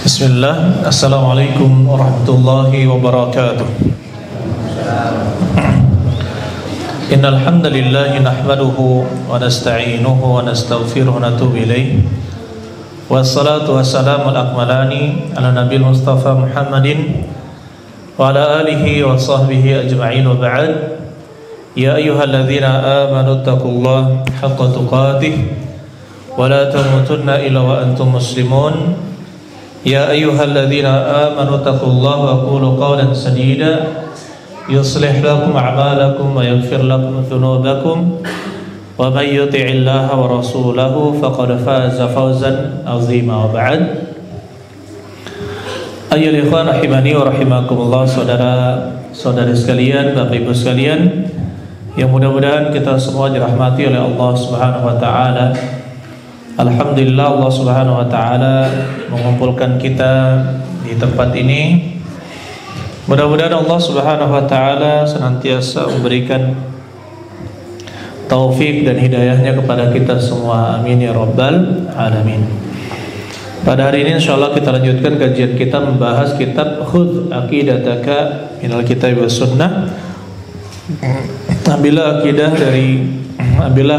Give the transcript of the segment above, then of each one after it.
Bismillah, Assalamualaikum warahmatullahi wabarakatuh. Innal hamdalillah nahmaduhu wa nasta'inuhu wa nastaghfiruhu wa natubu ilayh. Wassalatu wassalamu al-akmalani ala nabiyil mustafa Muhammadin wa ala alihi wa sahbihi ajma'in wa ba'd. Ya ayyuhalladzina amanu taqullaha haqqa tuqatih wa la tamutunna illa wa antum muslimun. Ya ayyuhalladzina amanu taqullaha wa qulu qawlan sadida yuslih lakum a'malakum wa yaghfir lakum dhunubakum wa may yuti'illaha wa rasulahu faqad faza fawzan 'azima wa ba'd. Ayyuhal ikhwan rahimani wa rahimakumullah, saudara-saudari sekalian, Bapak Ibu sekalian, yang mudah-mudahan kita semua dirahmati oleh Allah Subhanahu wa taala. Alhamdulillah, Allah Subhanahu wa taala mengumpulkan kita di tempat ini. Mudah-mudahan Allah Subhanahu wa taala senantiasa memberikan taufik dan hidayahnya kepada kita semua. Amin ya rabbal alamin. Pada hari ini insyaallah kita lanjutkan kajian kita membahas kitab Khudh Aqidataka minal Kitab was Sunnah. Ambillah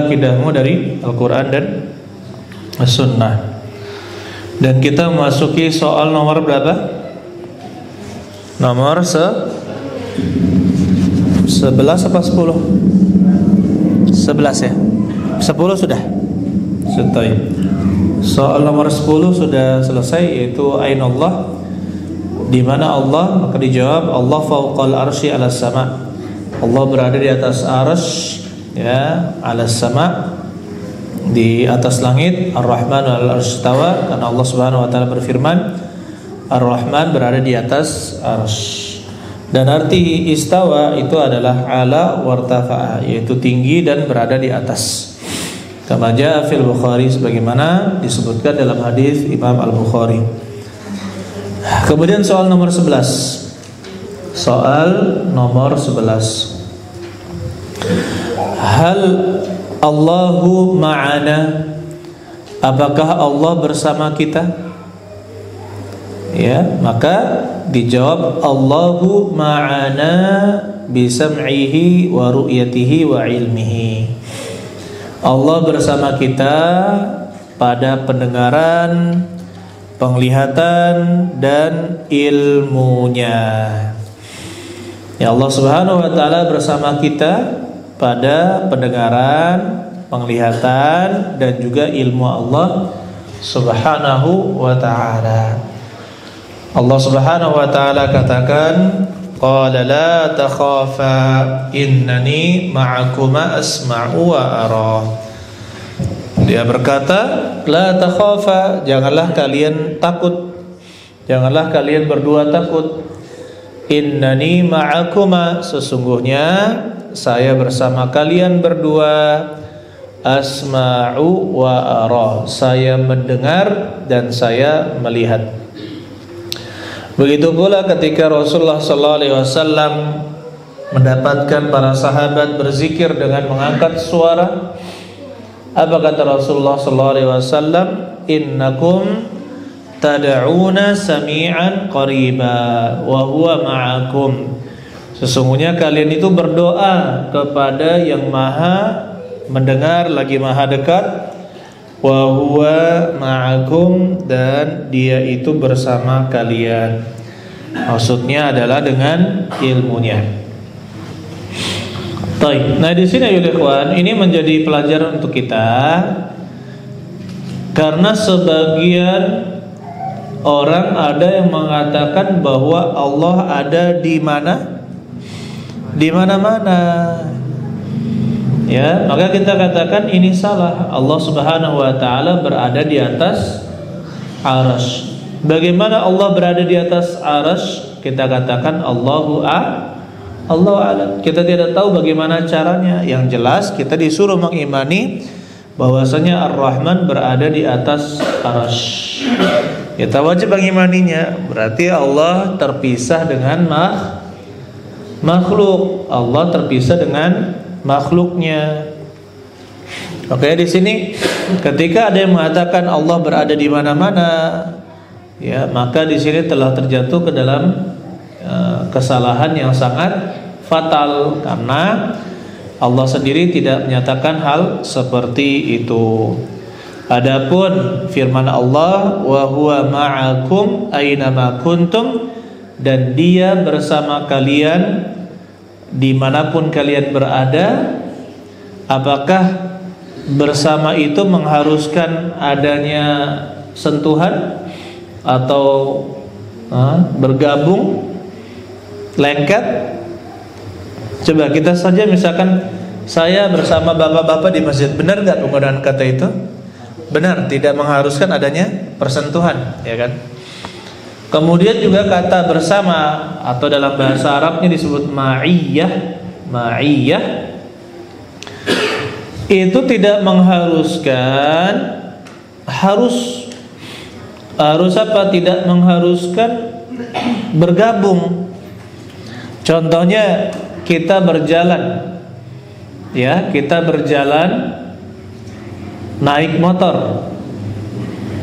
akidahmu dari Al-Qur'an dan As-Sunnah. Dan kita memasuki soal nomor berapa? Nomor 11 apa 10? 11 ya? 10 sudah? Sudah. Soal nomor 10 sudah selesai, yaitu Ainallah, di mana Allah, maka dijawab Allah fauqal arsy 'alas sama'. Allah berada di atas arsy, ya, 'alas sama', di atas langit. Ar-Rahman 'alal arsy istawa, karena Allah Subhanahu wa taala berfirman Ar-Rahman berada di atas arsy. Dan arti istawa itu adalah ala wartafa'a, yaitu tinggi dan berada di atas. Kama jaa fil Bukhari, sebagaimana disebutkan dalam hadis Imam Al-Bukhari. Kemudian soal nomor 11. Soal nomor 11. Hal Allahu ma'ana, apakah Allah bersama kita? Ya, maka dijawab Allahu ma'ana bisam'ihi wa ru'yatihi wa ilmihi. Allah bersama kita pada pendengaran, penglihatan dan ilmunya. Ya, Allah Subhanahu wa taala bersama kita pada pendengaran, penglihatan dan juga ilmu Allah Subhanahu wa taala. Allah Subhanahu wa taala katakan, qala la takhafa innani ma'akuma asma'u wa ara. Dia berkata, la takhafa, janganlah kalian takut, janganlah kalian berdua takut. Innani ma'akuma, sesungguhnya saya bersama kalian berdua. Asma'u wa ara, saya mendengar dan saya melihat. Begitu pula ketika Rasulullah sallallahu alaihi wasallam mendapatkan para sahabat berzikir dengan mengangkat suara, apa kata Rasulullah sallallahu alaihi wasallam? Innakum tad'una sami'an qariba wa huwa ma'akum. Sesungguhnya kalian itu berdoa kepada yang maha mendengar lagi maha dekat. Wa huwa ma'akum, dan dia itu bersama kalian. Maksudnya adalah dengan ilmunya. Baik. Nah, di sini ya ikhwan, ini menjadi pelajaran untuk kita, karena sebagian orang ada yang mengatakan bahwa Allah ada di mana? Di mana-mana. Ya, maka kita katakan ini salah. Allah Subhanahu wa taala berada di atas arsy. Bagaimana Allah berada di atas arsy? Kita katakan Allahu a'lam. Kita tidak tahu bagaimana caranya. Yang jelas kita disuruh mengimani bahwasanya Ar-Rahman berada di atas arsy. Kita wajib mengimaninya. Berarti Allah terpisah dengan makhluk. Allah terpisah dengan makhluknya. Oke, di sini ketika ada yang mengatakan Allah berada di mana-mana, ya, maka di sini telah terjatuh ke dalam kesalahan yang sangat fatal, karena Allah sendiri tidak menyatakan hal seperti itu. Adapun firman Allah, wa huwa ma'akum aynama kuntum, dan Dia bersama kalian dimanapun kalian berada. Apakah bersama itu mengharuskan adanya sentuhan atau bergabung, lengket? Coba kita saja, misalkan saya bersama bapak-bapak di masjid, benar nggak penggunaan kata itu? Benar, tidak mengharuskan adanya persentuhan, ya kan? Kemudian juga kata bersama, atau dalam bahasa Arabnya disebut ma'iyah. Ma'iyah itu tidak mengharuskan, harus apa? Tidak mengharuskan bergabung. Contohnya kita berjalan, ya, kita berjalan naik motor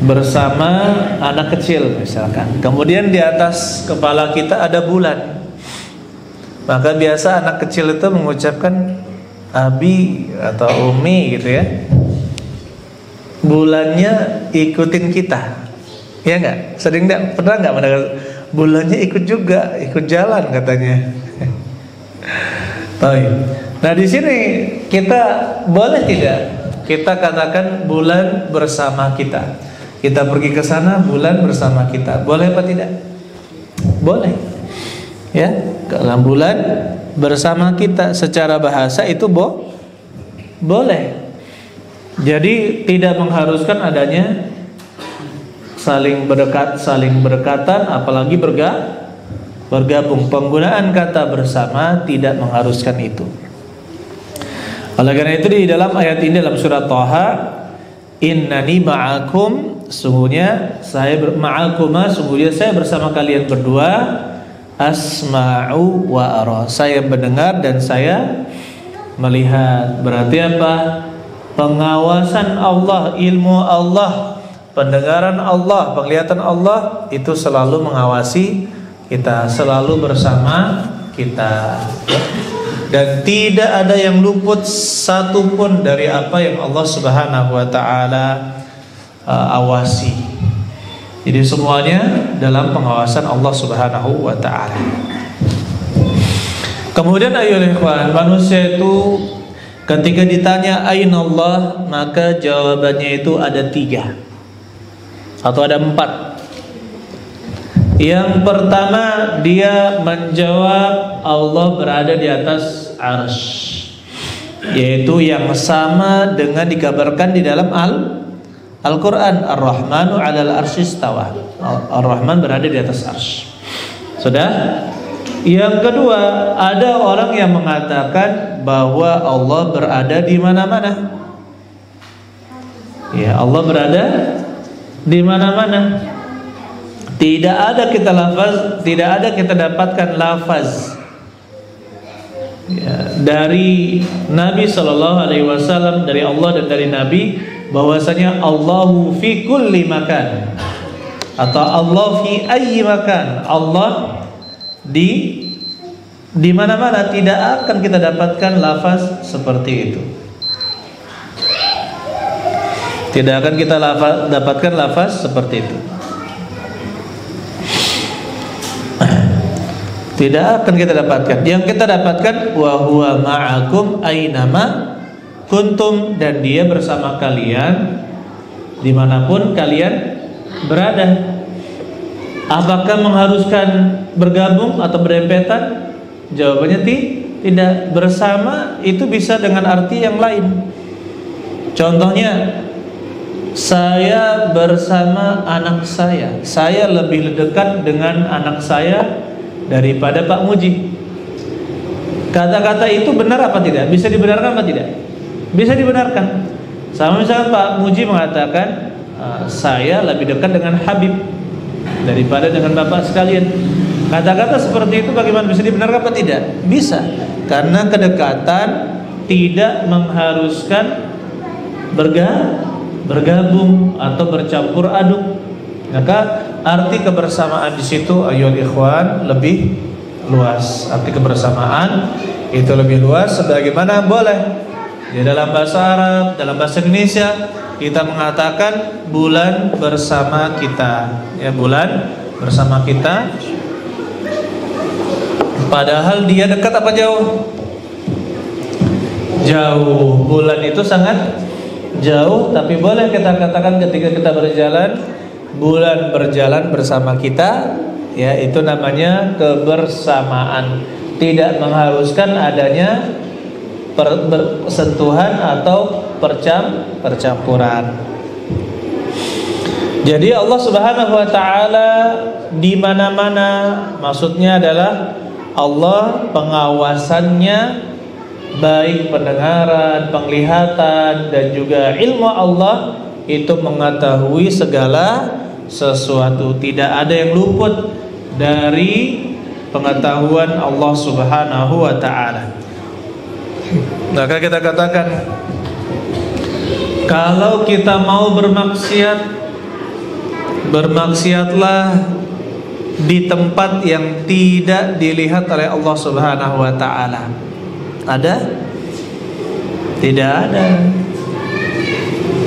bersama anak kecil misalkan. Kemudian di atas kepala kita ada bulan. Maka biasa anak kecil itu mengucapkan abi atau umi gitu ya. Bulannya ikutin kita, ya enggak? Sering enggak? Pernah enggak mendengar bulannya ikut juga, ikut jalan katanya. Nah di sini kita boleh tidak kita katakan bulan bersama kita? Kita pergi ke sana, bulan bersama kita. Boleh apa tidak? Boleh. Ya, kalau bulan bersama kita secara bahasa itu boleh. Jadi tidak mengharuskan adanya saling berdekat, saling berdekatan, apalagi bergabung. Penggunaan kata bersama tidak mengharuskan itu. Oleh karena itu di dalam ayat ini, dalam surat Thaha, innani ma'akum, sungguhnya saya sungguhnya saya bersama kalian berdua, asma'u wa ara, saya mendengar dan saya melihat. Berarti apa? Pengawasan Allah, ilmu Allah, pendengaran Allah, penglihatan Allah itu selalu mengawasi kita, selalu bersama kita. Dan tidak ada yang luput satupun dari apa yang Allah Subhanahu wa ta'ala awasi. Jadi semuanya dalam pengawasan Allah Subhanahu wa ta'ala. Kemudian ayolah ikhwan, manusia itu ketika ditanya aina Allah, maka jawabannya itu ada 3 atau ada 4. Yang pertama, dia menjawab Allah berada di atas arsy, yaitu yang sama dengan dikabarkan di dalam Al-Quran, Ar-Rahmanu 'alal arsy istawa. Ar-Rahman berada di atas arsy. Sudah? Yang kedua, ada orang yang mengatakan bahwa Allah berada di mana-mana. Ya, Allah berada di mana-mana. Tidak ada kita dapatkan lafaz ya, dari Nabi Shallallahu Alaihi Wasallam, dari Allah dan dari Nabi, bahwasanya Allahu fi kulli makan atau Allah fi ayyi makan, Allah di mana-mana. Tidak akan kita dapatkan lafaz seperti itu. Tidak akan kita dapatkan lafaz seperti itu. Tidak akan kita dapatkan. Yang kita dapatkan wa huwa ma'akum aynama kuntum, dan dia bersama kalian dimanapun kalian berada. Apakah mengharuskan bergabung atau berdempetan? Jawabannya tidak. Bersama itu bisa dengan arti yang lain. Contohnya, saya bersama anak saya. Saya lebih dekat dengan anak saya daripada Pak Muji. Kata-kata itu benar apa tidak? Bisa dibenarkan apa tidak? Bisa dibenarkan. Sama misalkan Pak Muji mengatakan saya lebih dekat dengan Habib daripada dengan Bapak sekalian. Kata-kata seperti itu bagaimana, bisa dibenarkan apa tidak? Bisa. Karena kedekatan tidak mengharuskan bergabung atau bercampur aduk. Maka arti kebersamaan di situ ayyuhal ikhwan lebih luas. Arti kebersamaan itu lebih luas, sebagaimana boleh di dalam bahasa Arab, dalam bahasa Indonesia kita mengatakan bulan bersama kita, ya, bulan bersama kita. Padahal dia dekat apa jauh? Jauh. Bulan itu sangat jauh, tapi boleh kita katakan ketika kita berjalan, bulan berjalan bersama kita, ya, itu namanya kebersamaan. Tidak mengharuskan adanya persentuhan atau percampuran. Jadi Allah Subhanahu wa taala di mana-mana, maksudnya adalah Allah pengawasannya, baik pendengaran, penglihatan, dan juga ilmu Allah itu mengetahui segala sesuatu. Tidak ada yang luput dari pengetahuan Allah Subhanahu wa taala. Maka kita katakan, kalau kita mau bermaksiat, bermaksiatlah di tempat yang tidak dilihat oleh Allah Subhanahu wa taala. Ada? Tidak ada.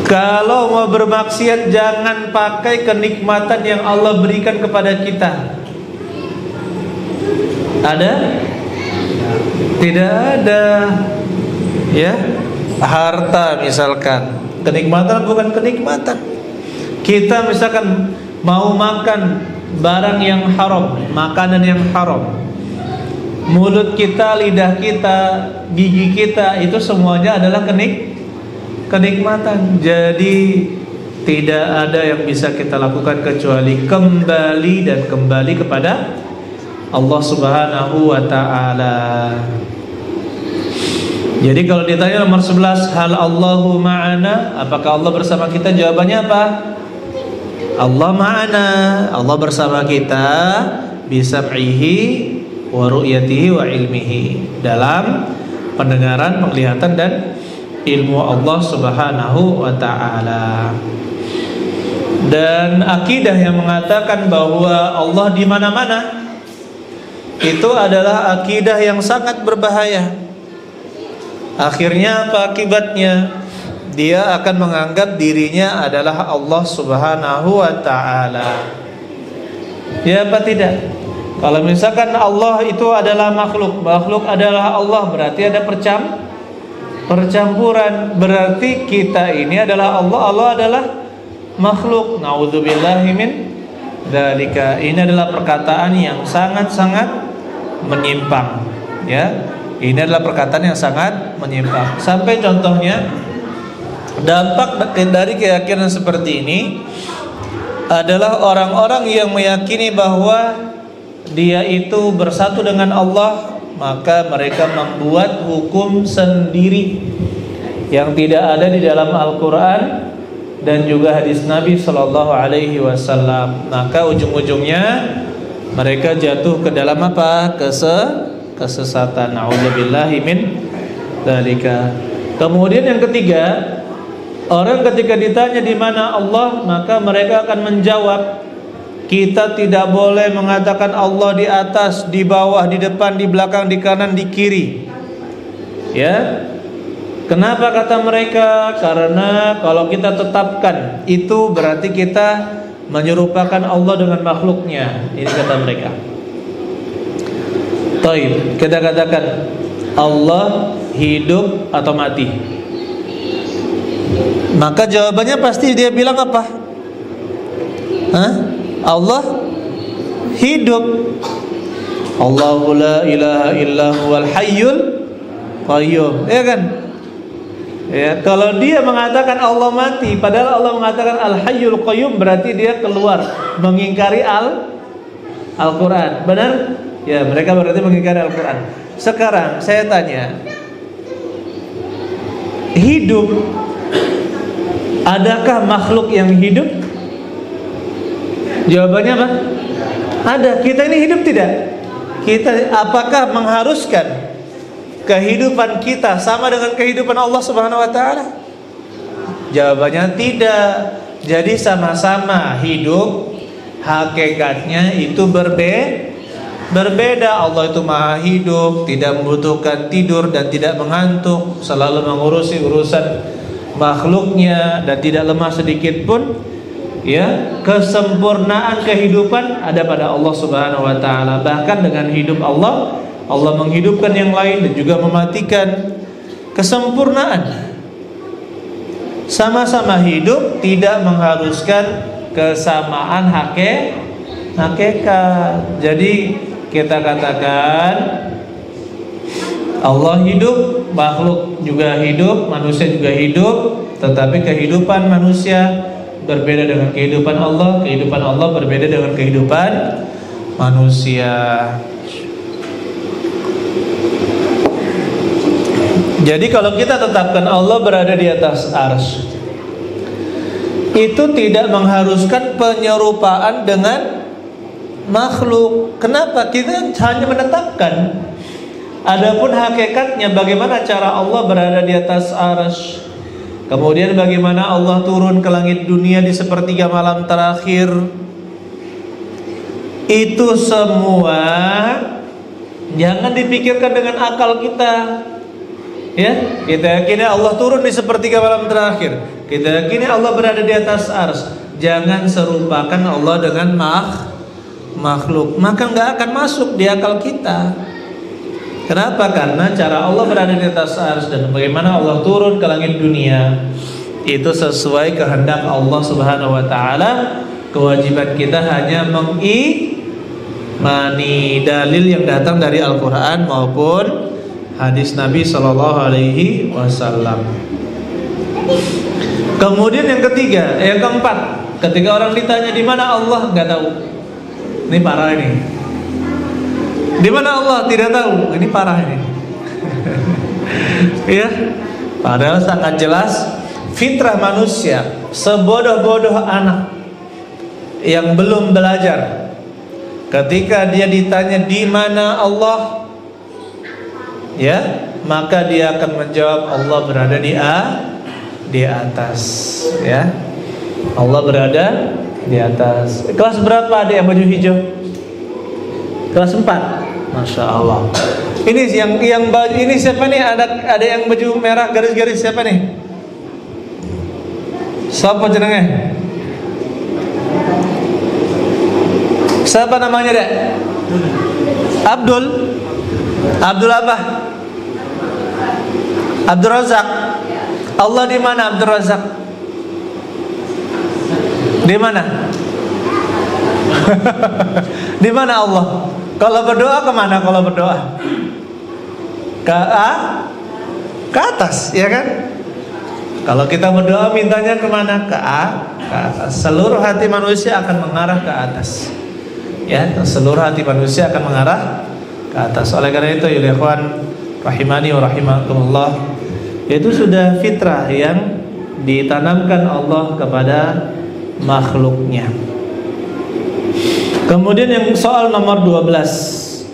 Kalau mau bermaksiat, jangan pakai kenikmatan yang Allah berikan kepada kita. Ada? Tidak ada. Ya, harta misalkan, kenikmatan bukan kenikmatan. Kita misalkan mau makan barang yang haram, makanan yang haram, mulut kita, lidah kita, gigi kita, itu semuanya adalah kenikmatan. Jadi tidak ada yang bisa kita lakukan kecuali kembali dan kembali kepada Allah Subhanahu wa ta'ala. Jadi kalau ditanya nomor 11, hal Allahu ma'ana, apakah Allah bersama kita? Jawabannya apa? Allah ma'ana, Allah bersama kita bisam'ihi wa ru'yatihi wa ilmihi, dalam pendengaran, penglihatan, dan ilmu Allah Subhanahu wa ta'ala. Dan akidah yang mengatakan bahwa Allah di mana-mana, itu adalah akidah yang sangat berbahaya. Akhirnya apa akibatnya? Dia akan menganggap dirinya adalah Allah Subhanahu wa ta'ala. Ya apa tidak? Kalau misalkan Allah itu adalah makhluk, makhluk adalah Allah, berarti ada percampuran. Berarti kita ini adalah Allah, Allah adalah makhluk. Nauzubillahi min dzalika. Ini adalah perkataan yang sangat-sangat menyimpang, ya. Ini adalah perkataan yang sangat menyimpang. Sampai contohnya, dampak dari keyakinan seperti ini adalah orang-orang yang meyakini bahwa dia itu bersatu dengan Allah, maka mereka membuat hukum sendiri yang tidak ada di dalam Al-Quran dan juga hadis Nabi Sallallahu Alaihi Wasallam. Maka ujung-ujungnya mereka jatuh ke dalam apa? Kesesatan. Nauzubillahi min dzalika. Kemudian yang ketiga, orang ketika ditanya di mana Allah, maka mereka akan menjawab, kita tidak boleh mengatakan Allah di atas, di bawah, di depan, di belakang, di kanan, di kiri. Ya. Kenapa kata mereka? Karena kalau kita tetapkan itu berarti kita menyerupakan Allah dengan makhluknya. Ini kata mereka. Taib, kita katakan Allah hidup atau mati? Maka jawabannya pasti dia bilang apa? Allah hidup. Allahu la ilaha illa huwal hayyul qayyum. Ya kan? Ya, kalau dia mengatakan Allah mati, padahal Allah mengatakan al-hayyul qayyum, berarti dia keluar mengingkari Al-Quran. Benar? Ya, mereka berarti mengingkari Al-Quran. Sekarang saya tanya, hidup, adakah makhluk yang hidup? Jawabannya apa? Ada. Kita ini hidup tidak? Kita apakah mengharuskan kehidupan kita sama dengan kehidupan Allah Subhanahu wa taala? Jawabannya tidak. Jadi sama-sama hidup, hakikatnya itu berbeda. Allah itu maha hidup, tidak membutuhkan tidur dan tidak mengantuk, selalu mengurusi urusan makhluknya dan tidak lemah sedikit pun. Ya, kesempurnaan kehidupan ada pada Allah Subhanahu wa taala. Bahkan dengan hidup Allah menghidupkan yang lain dan juga mematikan. Kesempurnaan. Sama-sama hidup tidak mengharuskan kesamaan hakikat. Jadi kita katakan Allah hidup, makhluk juga hidup, manusia juga hidup, tetapi kehidupan manusia berbeda dengan kehidupan Allah berbeda dengan kehidupan manusia. Jadi kalau kita tetapkan Allah berada di atas arsy, itu tidak mengharuskan penyerupaan dengan makhluk. Kenapa? Kita hanya menetapkan. Adapun hakikatnya bagaimana cara Allah berada di atas arsy, kemudian bagaimana Allah turun ke langit dunia di sepertiga malam terakhir, itu semua jangan dipikirkan dengan akal kita. Ya, kita yakini Allah turun di sepertiga malam terakhir, kita yakini Allah berada di atas arsy. Jangan serupakan Allah dengan makhluk, maka nggak akan masuk di akal kita. Kenapa? Karena cara Allah berada di atas arsy dan bagaimana Allah turun ke langit dunia itu sesuai kehendak Allah Subhanahu wa taala. Kewajiban kita hanya mengimani dalil yang datang dari Al-Qur'an maupun hadis Nabi Shallallahu Alaihi Wasallam. Kemudian yang ketiga, yang keempat, ketika orang ditanya di mana Allah, nggak tahu. Ini parah ini. Di mana Allah tidak tahu. Ini parah ini. Ya, padahal sangat jelas fitrah manusia. Sebodoh-bodoh anak yang belum belajar, ketika dia ditanya di mana Allah, ya, maka dia akan menjawab Allah berada di atas, ya. Allah berada di atas. Kelas berapa ada yang baju hijau? Kelas 4. Masya Allah. Ini yang baju ini siapa nih? Ada yang baju merah garis-garis siapa nih? Siapa jenenge? Siapa namanya, Dek? Abdul apa? Abdul Razak. Allah di mana Abdul Razak? Di mana? Di mana Allah? Kalau berdoa kemana? Kalau berdoa ke atas, ya kan? Kalau kita berdoa mintanya kemana? Ke atas. Seluruh hati manusia akan mengarah ke atas. Ya, seluruh hati manusia akan mengarah ke atas. Oleh karena itu, ya ikhwan rahimani wa rahimakumullah, itu sudah fitrah yang ditanamkan Allah kepada makhluknya. Kemudian yang soal nomor 12,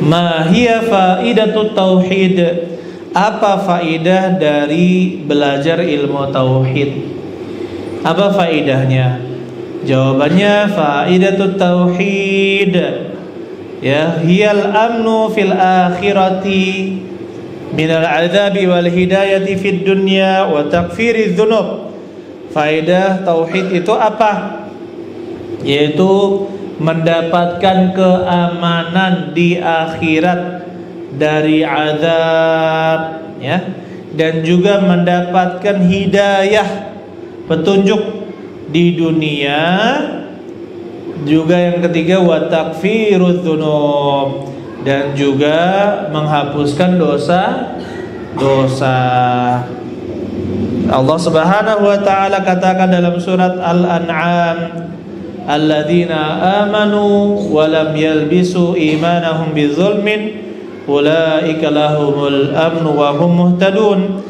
ma hiya faidatut tauhid? Apa faidah dari belajar ilmu tauhid? Apa faidahnya? Jawabannya faidatut tauhid, ya, hiyal amnu fil akhirati minal adzabi wal hidayati fid dunya wa takfiriz dzunub. Faedah tauhid itu apa? Yaitu mendapatkan keamanan di akhirat dari azab, ya, dan juga mendapatkan hidayah, petunjuk di dunia. Juga yang ketiga wa takfirudz dzunub, dan juga menghapuskan dosa-dosa. Allah Subhanahu wa taala katakan dalam surat Al-An'am, alladzina amanu wa lam yalbisu imanahum bidzulmin ulaika lahumul amnu wa hum muhtadun.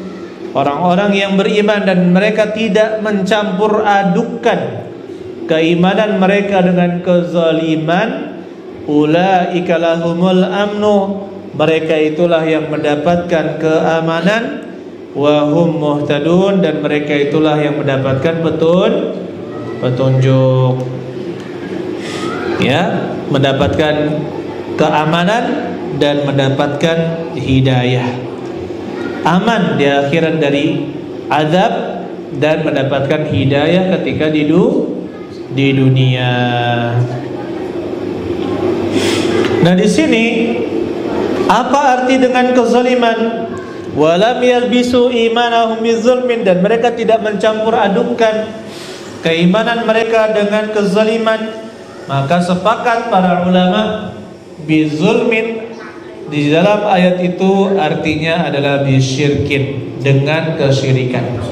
Orang-orang yang beriman dan mereka tidak mencampur adukan keimanan mereka dengan kezaliman, ulaika lahumul amnu, mereka itulah yang mendapatkan keamanan, wa hum muhtadun, dan mereka itulah yang mendapatkan petunjuk. ya, mendapatkan keamanan dan mendapatkan hidayah. Aman di akhirat dari azab dan mendapatkan hidayah ketika di dunia. Nah, di sini apa arti dengan kezaliman? Walam yalbisu imanahum bizulmin, dan mereka tidak mencampur adukkan keimanan mereka dengan kezaliman. Maka sepakat para ulama, bizulmin di dalam ayat itu artinya adalah bisyirkin, dengan kesyirikan.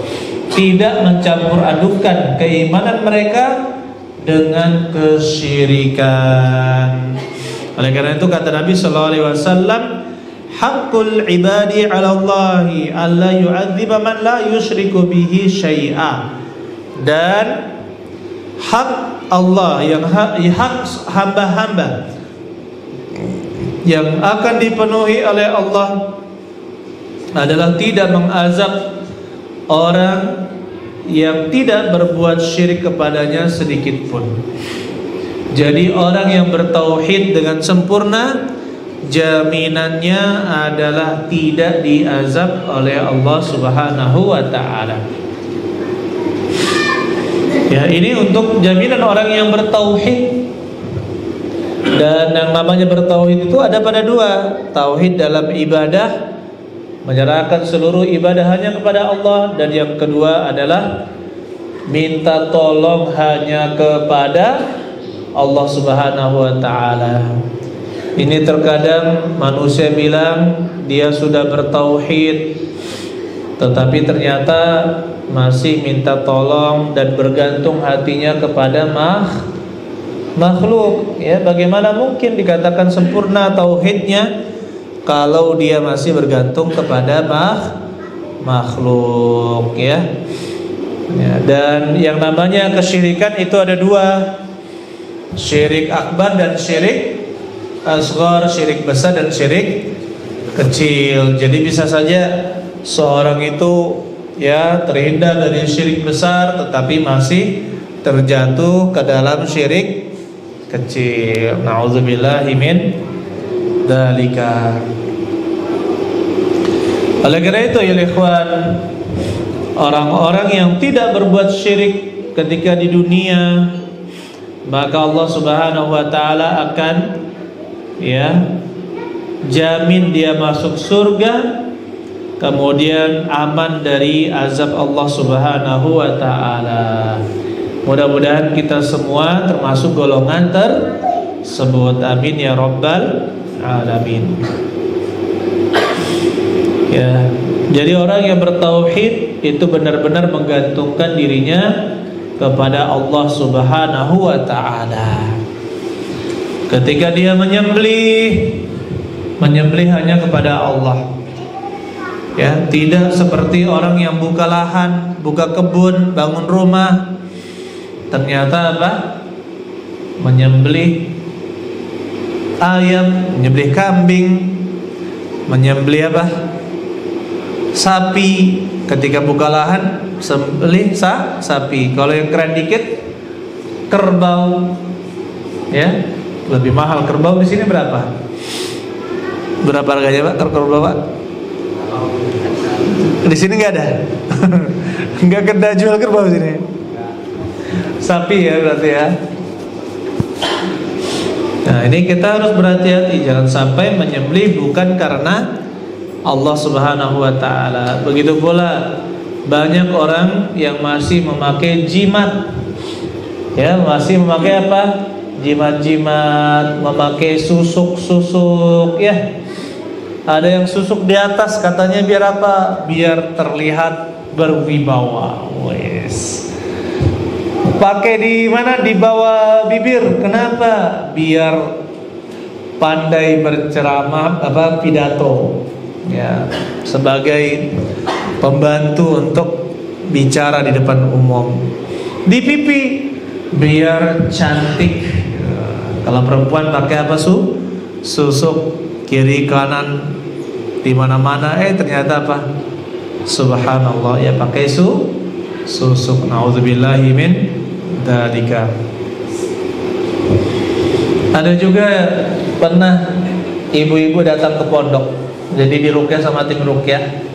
Tidak mencampur adukkan keimanan mereka dengan kesyirikan. Oleh karena itu kata Nabi sallallahu alaihi wasallam, haqqul ibadi 'ala Allahi alla yu'adziba man la yusyriku bihi syai'a. Dan hak Allah, yang hak hamba-hamba yang akan dipenuhi oleh Allah adalah tidak mengazab orang yang tidak berbuat syirik kepadanya sedikit pun. Jadi orang yang bertauhid dengan sempurna, jaminannya adalah tidak diazab oleh Allah Subhanahu wa ta'ala. Ya, ini untuk jaminan orang yang bertauhid. Dan yang namanya bertauhid itu ada pada dua: tauhid dalam ibadah, menyerahkan seluruh ibadah hanya kepada Allah, dan yang kedua adalah minta tolong hanya kepada Allah Subhanahu wa ta'ala. Ini terkadang manusia bilang dia sudah bertauhid, tetapi ternyata masih minta tolong dan bergantung hatinya kepada makhluk. Ya, bagaimana mungkin dikatakan sempurna tauhidnya kalau dia masih bergantung kepada makhluk, ya. Dan yang namanya kesyirikan itu ada dua: syirik akbar dan syirik asghar, syirik besar dan syirik kecil. Jadi bisa saja seorang itu ya terhindar dari syirik besar tetapi masih terjatuh ke dalam syirik kecil. Nauzubillahi min dzalika. Oleh karena itu ya ikhwan, orang-orang yang tidak berbuat syirik ketika di dunia, maka Allah Subhanahu wa ta'ala akan ya jamin dia masuk surga, kemudian aman dari azab Allah Subhanahu wa ta'ala. Mudah-mudahan kita semua termasuk golongan tersebut. Amin ya rabbal alamin. Ya, jadi orang yang bertauhid itu benar-benar menggantungkan dirinya kepada Allah Subhanahu wa ta'ala. Ketika dia menyembelih hanya kepada Allah. Ya, tidak seperti orang yang buka lahan, buka kebun, bangun rumah, ternyata apa? Menyembelih ayam, menyembelih kambing, menyembelih apa? Sapi. Ketika buka lahan, sembelih sapi. Kalau yang keren dikit, kerbau. Ya, lebih mahal kerbau. Di sini berapa? Berapa harganya, Pak? Kerbau, Pak? Di sini nggak ada. Nggak kena jual kerbau di sini. Sapi ya berarti ya. Nah, ini kita harus berhati-hati, jangan sampai menyembelih bukan karena Allah Subhanahu wa ta'ala. Begitu pula banyak orang yang masih memakai jimat. Ya, masih memakai apa? Jimat-jimat, memakai susuk-susuk ya. Ada yang susuk di atas, katanya biar apa? Biar terlihat berwibawa. Wes. Pakai di mana? Di bawah bibir. Kenapa? Biar pandai berceramah, apa, pidato. Ya, sebagai pembantu untuk bicara di depan umum. Di pipi biar cantik. Kalau perempuan pakai apa? Susuk kiri kanan di mana-mana. Ternyata apa? Subhanallah, ya pakai susuk. Nauzubillahi min dzalika. Ada juga pernah ibu-ibu datang ke pondok, jadi diruqyah sama tim ruqyah.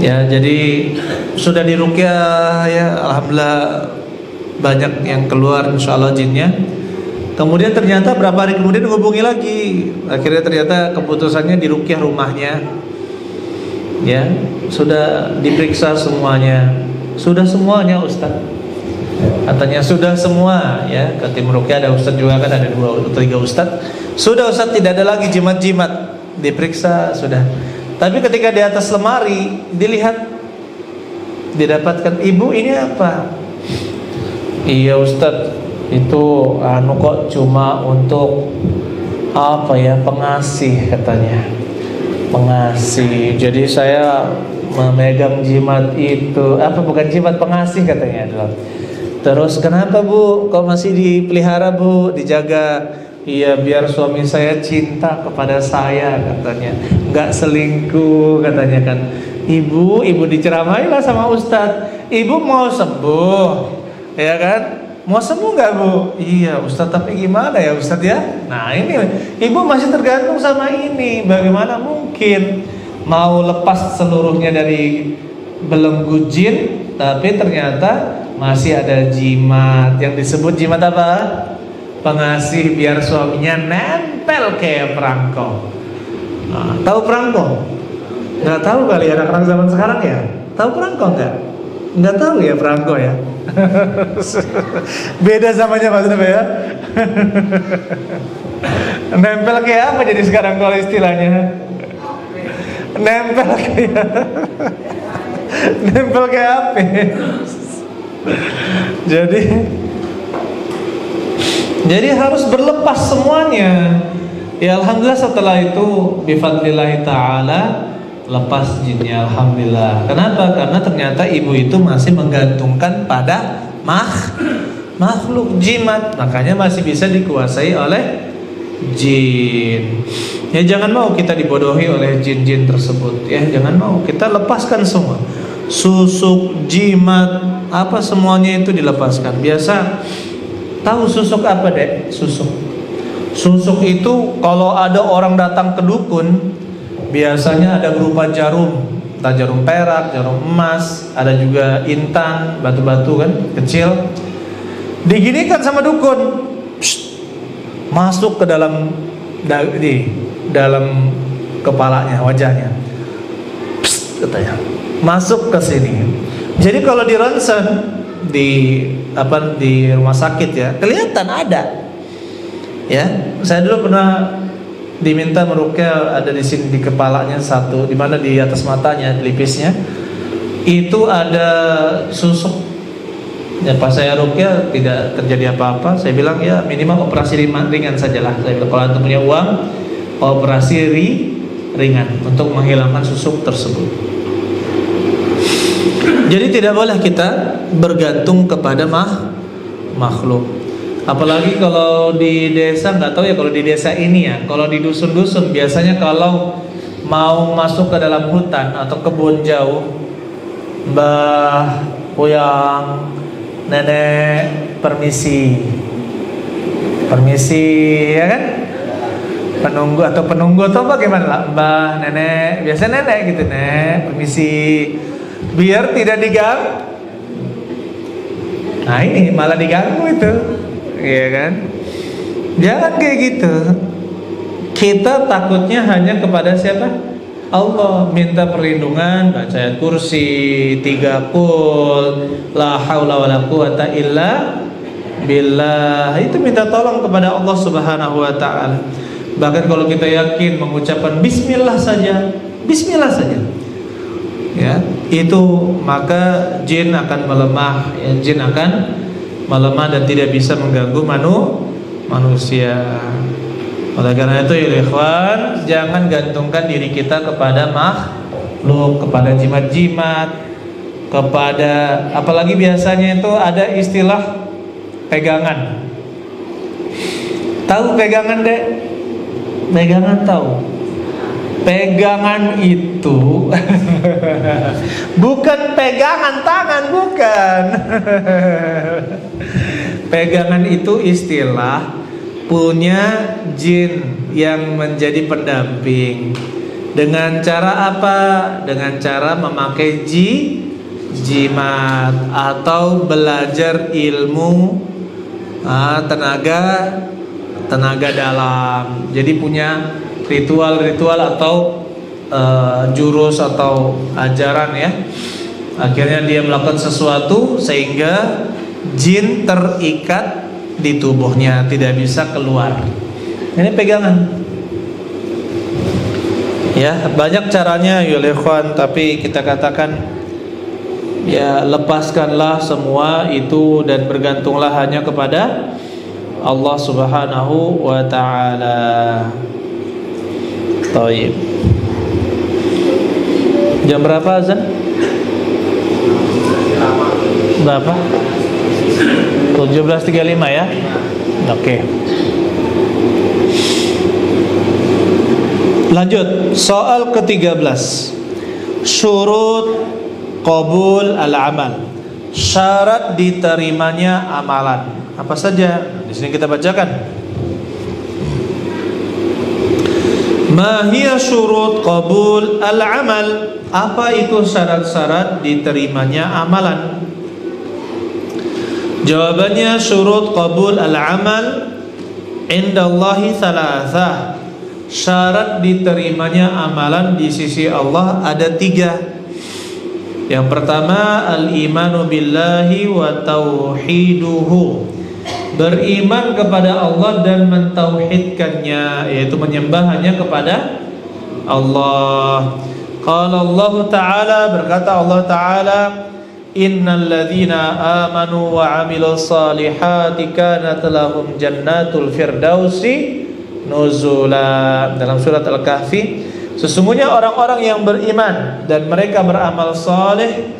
Ya, jadi sudah diruqyah ya, alhamdulillah banyak yang keluar insyaallah jinnya. Kemudian ternyata berapa hari kemudian hubungi lagi. Akhirnya ternyata keputusannya diruqyah rumahnya. Ya, sudah diperiksa semuanya. Sudah semuanya Ustaz. Katanya sudah semua ya, ke tim ruqyah ada Ustaz juga kan, ada 2 atau 3 Ustaz. Sudah Ustaz, tidak ada lagi jimat-jimat. Diperiksa sudah. Tapi ketika di atas lemari dilihat, didapatkan, ibu ini apa? Iya Ustaz, itu kok cuma untuk apa ya, pengasih katanya. Pengasih. Jadi saya memegang jimat itu, apa bukan jimat, pengasih katanya adalah. Terus kenapa Bu, kok masih dipelihara Bu, dijaga? Iya biar suami saya cinta kepada saya katanya, nggak selingkuh katanya kan. Ibu diceramahi lah sama Ustadz. Ibu mau sembuh, ya kan? Mau sembuh nggak Bu? Iya Ustadz, tapi gimana ya Ustadz ya? Nah ini ibu masih tergantung sama ini. Bagaimana mungkin mau lepas seluruhnya dari belenggu jin, tapi ternyata masih ada jimat. Yang disebut jimat apa? Pengasih, biar suaminya nempel kayak perangko. Nah, tahu perangko? Nggak tahu kali anak-anak zaman sekarang ya? Tahu perangko nggak? Nggak tahu ya perangko ya? Beda zamannya maksudnya ya? Nempel kayak apa jadi sekarang kalau istilahnya? Nempel kayak apa? Jadi harus berlepas semuanya. Ya alhamdulillah setelah itu bifadlillahi ta'ala lepas jinnya, alhamdulillah. Kenapa? Karena ternyata ibu itu masih menggantungkan pada makhluk jimat, makanya masih bisa dikuasai oleh jin. Ya jangan mau kita dibodohi oleh jin-jin tersebut. Ya jangan mau, kita lepaskan semua. Susuk, jimat, apa semuanya itu dilepaskan. Biasa tahu susuk apa Dek? Susuk itu kalau ada orang datang ke dukun, biasanya ada berupa jarum, entah jarum perak, jarum emas, ada juga intan, batu-batu kan kecil. Diginikan sama dukun, masuk ke dalam kepalanya, wajahnya, katanya, masuk ke sini. Jadi kalau di ronsen di rumah sakit ya kelihatan ada. Ya, saya dulu pernah diminta meruqyah, ada di sini di kepalanya satu, di mana di atas matanya, pelipisnya itu ada susuk. Ya pas saya ruqyah tidak terjadi apa-apa. Saya bilang ya minimal operasi ringan sajalah. Saya bilang kalau antum punya uang, operasi ringan untuk menghilangkan susuk tersebut. Jadi tidak boleh kita bergantung kepada makhluk. Apalagi kalau di desa, nggak tahu ya kalau di desa ini ya. Kalau di dusun-dusun biasanya kalau mau masuk ke dalam hutan atau kebun jauh, mbah, puyang, nenek, permisi ya kan? Penunggu atau bagaimana lah, mbah, nenek, biasa nenek gitu, nek, permisi, biar tidak diganggu. Nah ini malah diganggu itu, iya kan? Jangan kayak gitu. Kita takutnya hanya kepada siapa? Allah. Minta perlindungan, baca ayat kursi, 3 qul, la haula wala quwata illa billah. Itu minta tolong kepada Allah Subhanahu wa taala. Bahkan kalau kita yakin mengucapkan bismillah saja, ya, itu maka jin akan melemah, ya, jin akan melemah dan tidak bisa mengganggu manusia. Oleh karena itu ya ikhwan, jangan gantungkan diri kita kepada makhluk, kepada jimat-jimat, kepada apalagi biasanya itu ada istilah pegangan. Tahu pegangan Dek? Pegangan tahu? Pegangan itu bukan pegangan tangan, bukan. Pegangan itu istilah punya jin yang menjadi pendamping. Dengan cara apa? Dengan cara memakai jimat atau belajar ilmu tenaga dalam. Jadi punya ritual-ritual atau jurus atau ajaran ya. Akhirnya dia melakukan sesuatu sehingga jin terikat di tubuhnya, tidak bisa keluar. Ini pegangan. Ya, banyak caranya ya ikhwan, tapi kita katakan ya lepaskanlah semua itu dan bergantunglah hanya kepada Allah Subhanahu wa taala. Taib. Jam berapa azan? Berapa? 17.35 ya. Oke. Lanjut, soal ke-13. Syurut qabul al-amal. Syarat diterimanya amalan. Apa saja? Di sini kita bacakan. Ma hiya syurut qabul al-amal? Apa itu syarat-syarat diterimanya amalan? Jawabannya, syurut qabul al-amal indallahi thalathah. Syarat diterimanya amalan di sisi Allah ada 3. Yang pertama, al-imanu billahi wa tauhiduhu. Beriman kepada Allah dan mentauhidkannya, yaitu menyembah hanya kepada Allah. Qala Allah Ta'ala, berkata Allah Ta'ala, innal ladzina amanu wa 'amilus salihati kanat lahum jannatul firdausi nuzula. Dalam surat Al-Kahfi, sesungguhnya orang-orang yang beriman dan mereka beramal saleh,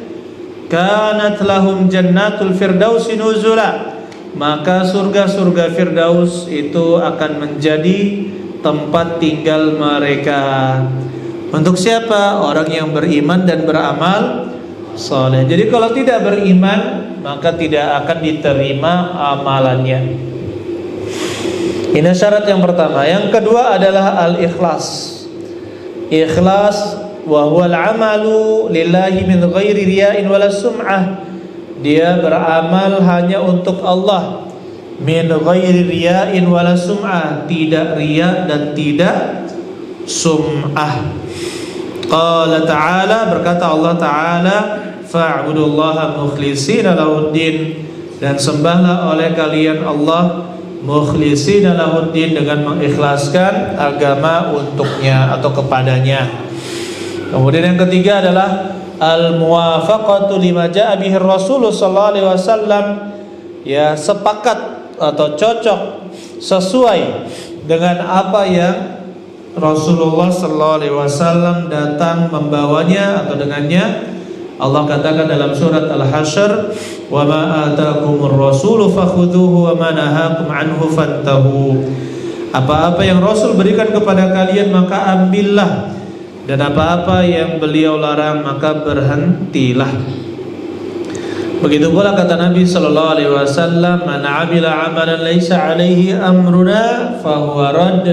kanat lahum jannatul firdausi nuzula, maka surga-surga Firdaus itu akan menjadi tempat tinggal mereka. Untuk siapa? Orang yang beriman dan beramal saleh. Jadi kalau tidak beriman, maka tidak akan diterima amalannya. Ini syarat yang pertama. Yang kedua adalah al-ikhlas. Ikhlas wa huwal amalu lillahi min ghairi riya'in wala sum'ah. Dia beramal hanya untuk Allah, min ghairi riya'in wala sum'ah, tidak riya dan tidak sum'ah. Qala ta'ala, berkata Allah Ta'ala, fa'budullaha mukhlishina lahuddin, dan sembahlah oleh kalian Allah mukhlishina lahuddin, dengan mengikhlaskan agama untuknya atau kepadanya. Kemudian yang ketiga adalah al-muwafaqatu lima ja'a bihi Rasulullah sallallahu alaihi wasallam. Ya, sepakat atau cocok, sesuai dengan apa yang Rasulullah sallallahu alaihi wasallam datang membawanya atau dengannya. Allah katakan dalam surat Al-Hasyr, "Wa ma ataakumur rasulu fakhudhuhu wa ma nahakum anhu fantahu." Apa-apa yang Rasul berikan kepada kalian maka ambillah, dan apa-apa yang beliau larang maka berhentilah. Begitu pula kata Nabi sallallahu alaihi wasallam, "Man 'amila 'amalan laisa 'alaihi amruna fahuwa radd."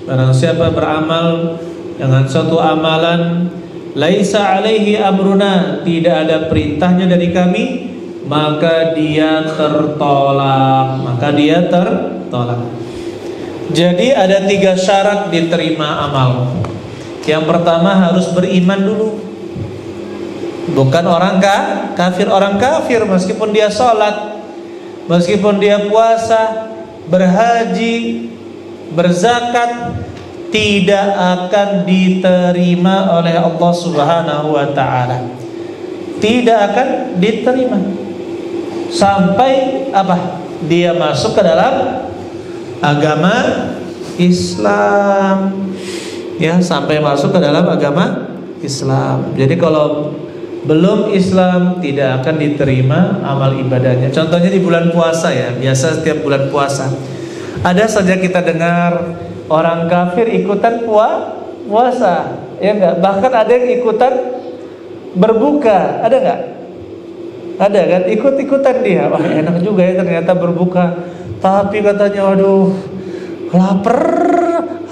Barang siapa beramal dengan suatu amalan laisa 'alaihi amruna, tidak ada perintahnya dari kami, maka dia tertolak. Jadi ada 3 syarat diterima amal. Yang pertama harus beriman dulu. Bukan orang kafir. Orang kafir meskipun dia sholat, meskipun dia puasa, berhaji, berzakat, tidak akan diterima oleh Allah Subhanahu wa ta'ala. Tidak akan diterima sampai apa? Dia masuk ke dalam agama Islam. Ya, sampai masuk ke dalam agama Islam. Jadi kalau belum Islam tidak akan diterima amal ibadahnya. Contohnya di bulan puasa ya. Biasa setiap bulan puasa ada saja kita dengar orang kafir ikutan puasa, ya enggak? Bahkan ada yang ikutan berbuka, ada enggak? Ada kan? Ikut-ikutan dia. Wah, enak juga ya ternyata berbuka. Tapi katanya, waduh, lapar,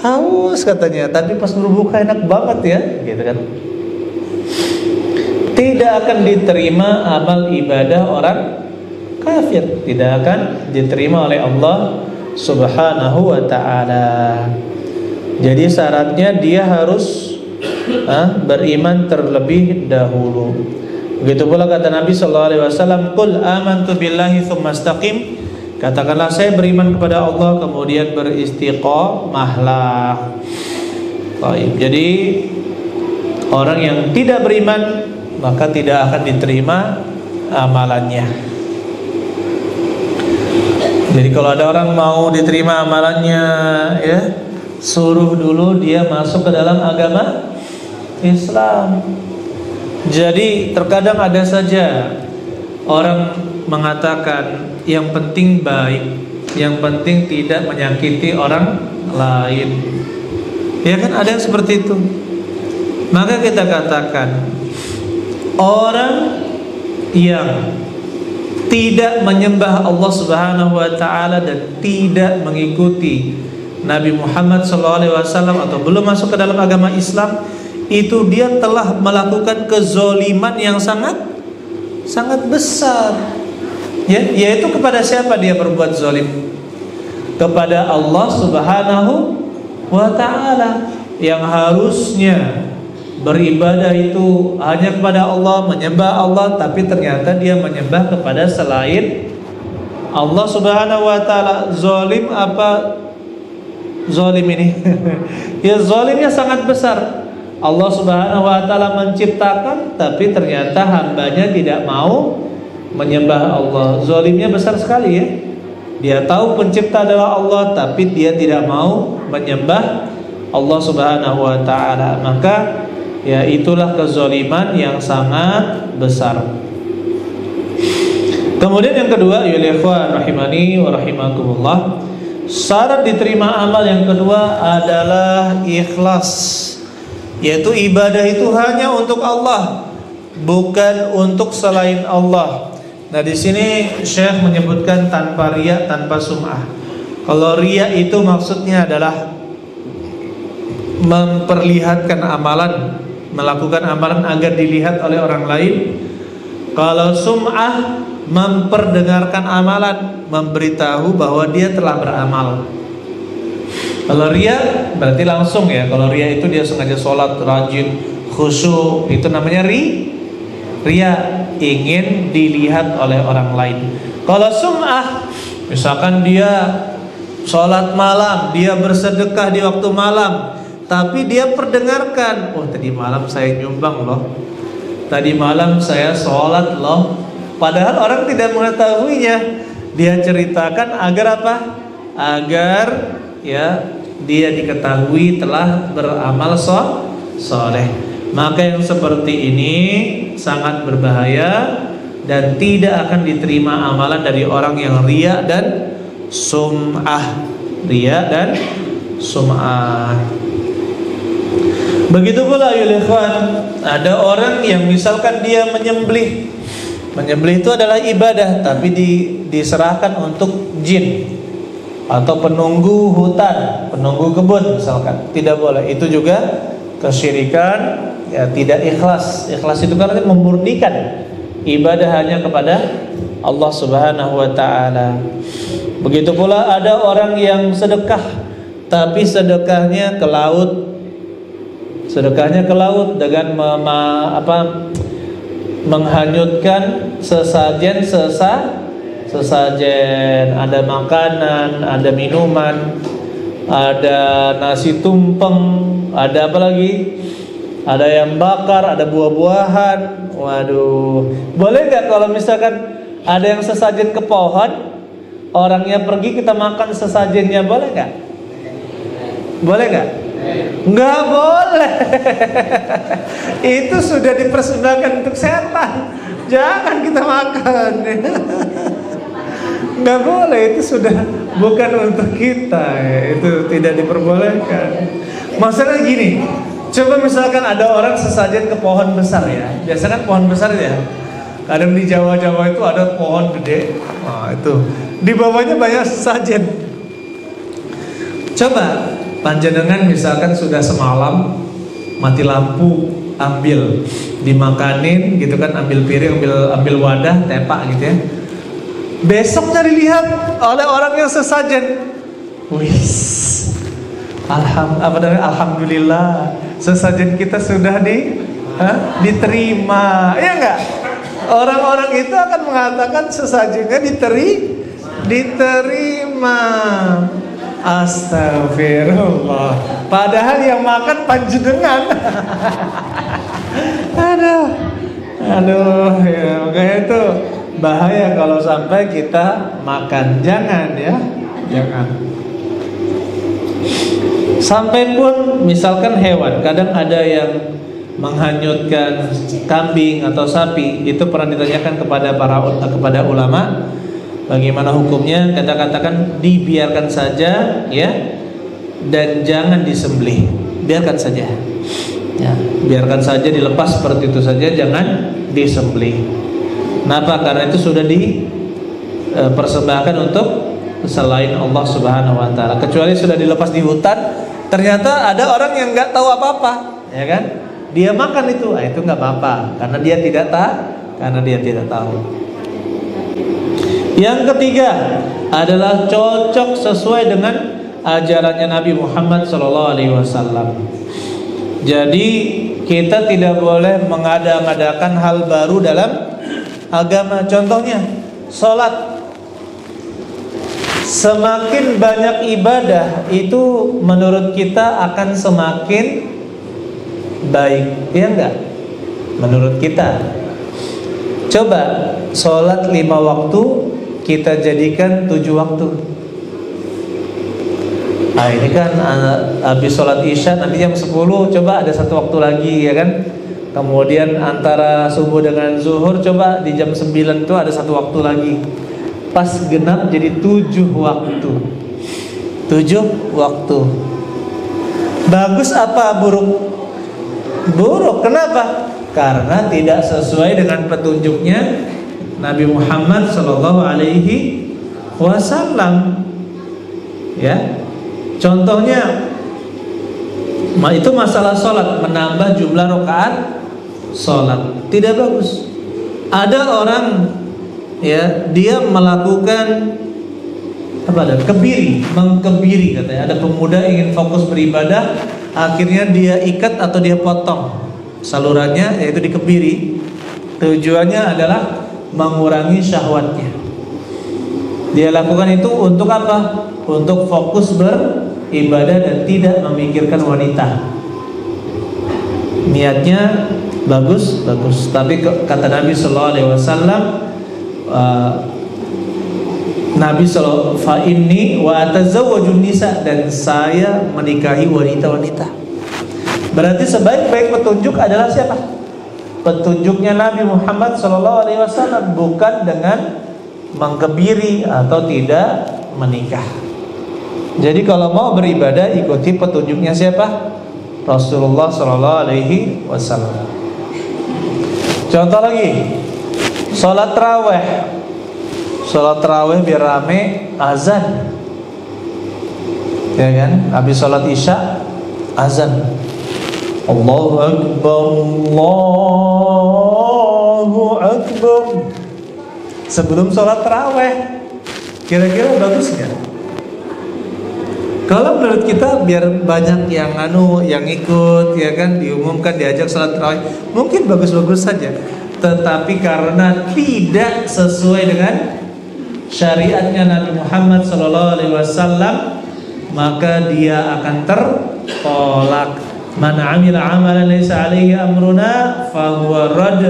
haus katanya, tapi pas berbuka enak banget ya, gitu kan. Tidak akan diterima amal ibadah orang kafir, tidak akan diterima oleh Allah Subhanahu wa ta'ala. Jadi syaratnya dia harus beriman terlebih dahulu. Begitu pula kata Nabi sallallahu alaihi wasallam, "Qul amantu billahi tsumma istaqim." Katakanlah saya beriman kepada Allah kemudian beristiqomahlah. Baik. Jadi orang yang tidak beriman maka tidak akan diterima amalannya. Jadi kalau ada orang mau diterima amalannya, ya, suruh dulu dia masuk ke dalam agama Islam. Jadi terkadang ada saja orang mengatakan yang penting baik, yang penting tidak menyakiti orang lain. Ya kan, ada yang seperti itu. Maka kita katakan orang yang tidak menyembah Allah Subhanahu wa taala dan tidak mengikuti Nabi Muhammad SAW atau belum masuk ke dalam agama Islam, itu dia telah melakukan kezoliman yang sangat besar. Ya, yaitu kepada siapa dia berbuat zolim? Kepada Allah Subhanahu wa taala, yang harusnya beribadah itu hanya kepada Allah, menyembah Allah, tapi ternyata dia menyembah kepada selain Allah Subhanahu wa taala. Zalim apa zalim ini? Ya, zalimnya sangat besar. Allah Subhanahu wa taala menciptakan, tapi ternyata hambanya tidak mau menyembah Allah. Zalimnya besar sekali ya. Dia tahu pencipta adalah Allah, tapi dia tidak mau menyembah Allah Subhanahu wa taala. Maka ya itulah kezaliman yang sangat besar. Kemudian yang kedua, ya ikhwan rahimani wa rahimakumullah, syarat diterima amal yang kedua adalah ikhlas. Yaitu ibadah itu hanya untuk Allah, bukan untuk selain Allah. Nah, di sini Syekh menyebutkan tanpa riya, tanpa sum'ah. Kalau riya itu maksudnya adalah memperlihatkan amalan, melakukan amalan agar dilihat oleh orang lain. Kalau sum'ah, memperdengarkan amalan, memberitahu bahwa dia telah beramal. Kalau riya berarti langsung ya. Kalau riya itu dia sengaja sholat, rajin, khusyuk, itu namanya riya, ingin dilihat oleh orang lain. Kalau sum'ah, misalkan dia sholat malam, dia bersedekah di waktu malam, tapi dia perdengarkan, oh tadi malam saya nyumbang loh, tadi malam saya sholat loh, padahal orang tidak mengetahuinya. Dia ceritakan agar apa? Agar ya dia diketahui telah beramal soleh. Maka yang seperti ini sangat berbahaya dan tidak akan diterima amalan dari orang yang riya dan sum'ah. Riya dan sum'ah. Begitu pula ya ikhwan, ada orang yang misalkan dia menyembelih. Menyembelih itu adalah ibadah, tapi diserahkan untuk jin atau penunggu hutan, penunggu kebun misalkan. Tidak boleh. Itu juga kesyirikan, ya, tidak ikhlas. Ikhlas itu karena memurnikan ibadah hanya kepada Allah Subhanahu wa taala. Begitu pula ada orang yang sedekah, tapi sedekahnya ke laut. Sedekahnya ke laut dengan menghanyutkan sesajen, ada makanan, ada minuman, ada nasi tumpeng, ada apa lagi? Ada yang bakar, ada buah-buahan. Waduh, boleh nggak kalau misalkan ada yang sesajen ke pohon, orangnya pergi, kita makan sesajennya, boleh nggak? Boleh nggak? Nggak boleh. Itu sudah dipersembahkan untuk setan, jangan kita makan. Nggak boleh, itu sudah bukan untuk kita, itu tidak diperbolehkan. Masalahnya gini, coba misalkan ada orang sesajen ke pohon besar ya, biasanya kan pohon besar ya, kadang di Jawa itu ada pohon gede, nah itu di bawahnya banyak sesajen. Coba panjenengan misalkan sudah semalam mati lampu, ambil dimakanin gitu kan, ambil piring, ambil wadah, tepak gitu ya. Besoknya dilihat oleh orang yang sesajen. Wis, alhamdulillah, sesajen kita sudah diterima, ya enggak? Orang-orang itu akan mengatakan sesajennya diterima. Astagfirullah. Padahal yang makan panjenengan. Aduh, ya makanya itu bahaya kalau sampai kita makan. Jangan ya, jangan. Sampai pun misalkan hewan, kadang ada yang menghanyutkan kambing atau sapi, itu pernah ditanyakan kepada ulama, bagaimana hukumnya? Katakan dibiarkan saja ya, dan jangan disembelih, biarkan saja ya, biarkan saja, dilepas seperti itu saja, jangan disembelih. Kenapa? Karena itu sudah dipersembahkan untuk selain Allah Subhanahu wa taala. Kecuali sudah dilepas di hutan, ternyata ada orang yang nggak tahu apa-apa, ya kan? Dia makan itu nggak apa-apa, karena dia tidak tahu. Yang ketiga adalah cocok sesuai dengan ajarannya Nabi Muhammad SAW. Jadi kita tidak boleh mengada-ngadakan hal baru dalam agama. Contohnya sholat. Semakin banyak ibadah itu menurut kita akan semakin baik, ya enggak? Menurut kita. Coba sholat 5 waktu kita jadikan 7 waktu. Nah ini kan habis sholat isya nanti jam 10, coba ada 1 waktu lagi, ya kan? Kemudian antara subuh dengan zuhur, coba di jam 9 itu ada 1 waktu lagi. Pas genap jadi 7 waktu. 7 waktu. Bagus apa buruk? Buruk. Kenapa? Karena tidak sesuai dengan petunjuknya Nabi Muhammad SAW. Ya, contohnya itu masalah sholat, menambah jumlah rakaat sholat tidak bagus. Ada orang ya, dia melakukan mengkebiri katanya. Ada pemuda ingin fokus beribadah, akhirnya dia ikat atau dia potong salurannya, yaitu dikebiri. Tujuannya adalah mengurangi syahwatnya. Dia lakukan itu untuk apa? Untuk fokus beribadah dan tidak memikirkan wanita. Niatnya bagus, tapi kata Nabi SAW, Nabi SAW, fa inni wa atazawwajun nisa, dan saya menikahi wanita-wanita. Berarti sebaik-baik petunjuk adalah siapa? Petunjuknya Nabi Muhammad SAW, bukan dengan mengkebiri atau tidak menikah. Jadi kalau mau beribadah ikuti petunjuknya siapa? Rasulullah SAW. Contoh lagi, sholat tarawih. Sholat tarawih biar rame, azan, ya kan? Habis sholat isya, azan, Allahu Akbar, Allahu Akbar, sebelum sholat tarawih. Kira-kira bagus nggak? Kalau menurut kita biar banyak yang ikut, ya kan, diumumkan, diajak sholat tarawih, mungkin bagus-bagus saja. Tetapi karena tidak sesuai dengan syariatnya Nabi Muhammad SAW, maka dia akan tertolak. Man 'amila 'amalan laisa 'alaihi amruna fahuwa rad.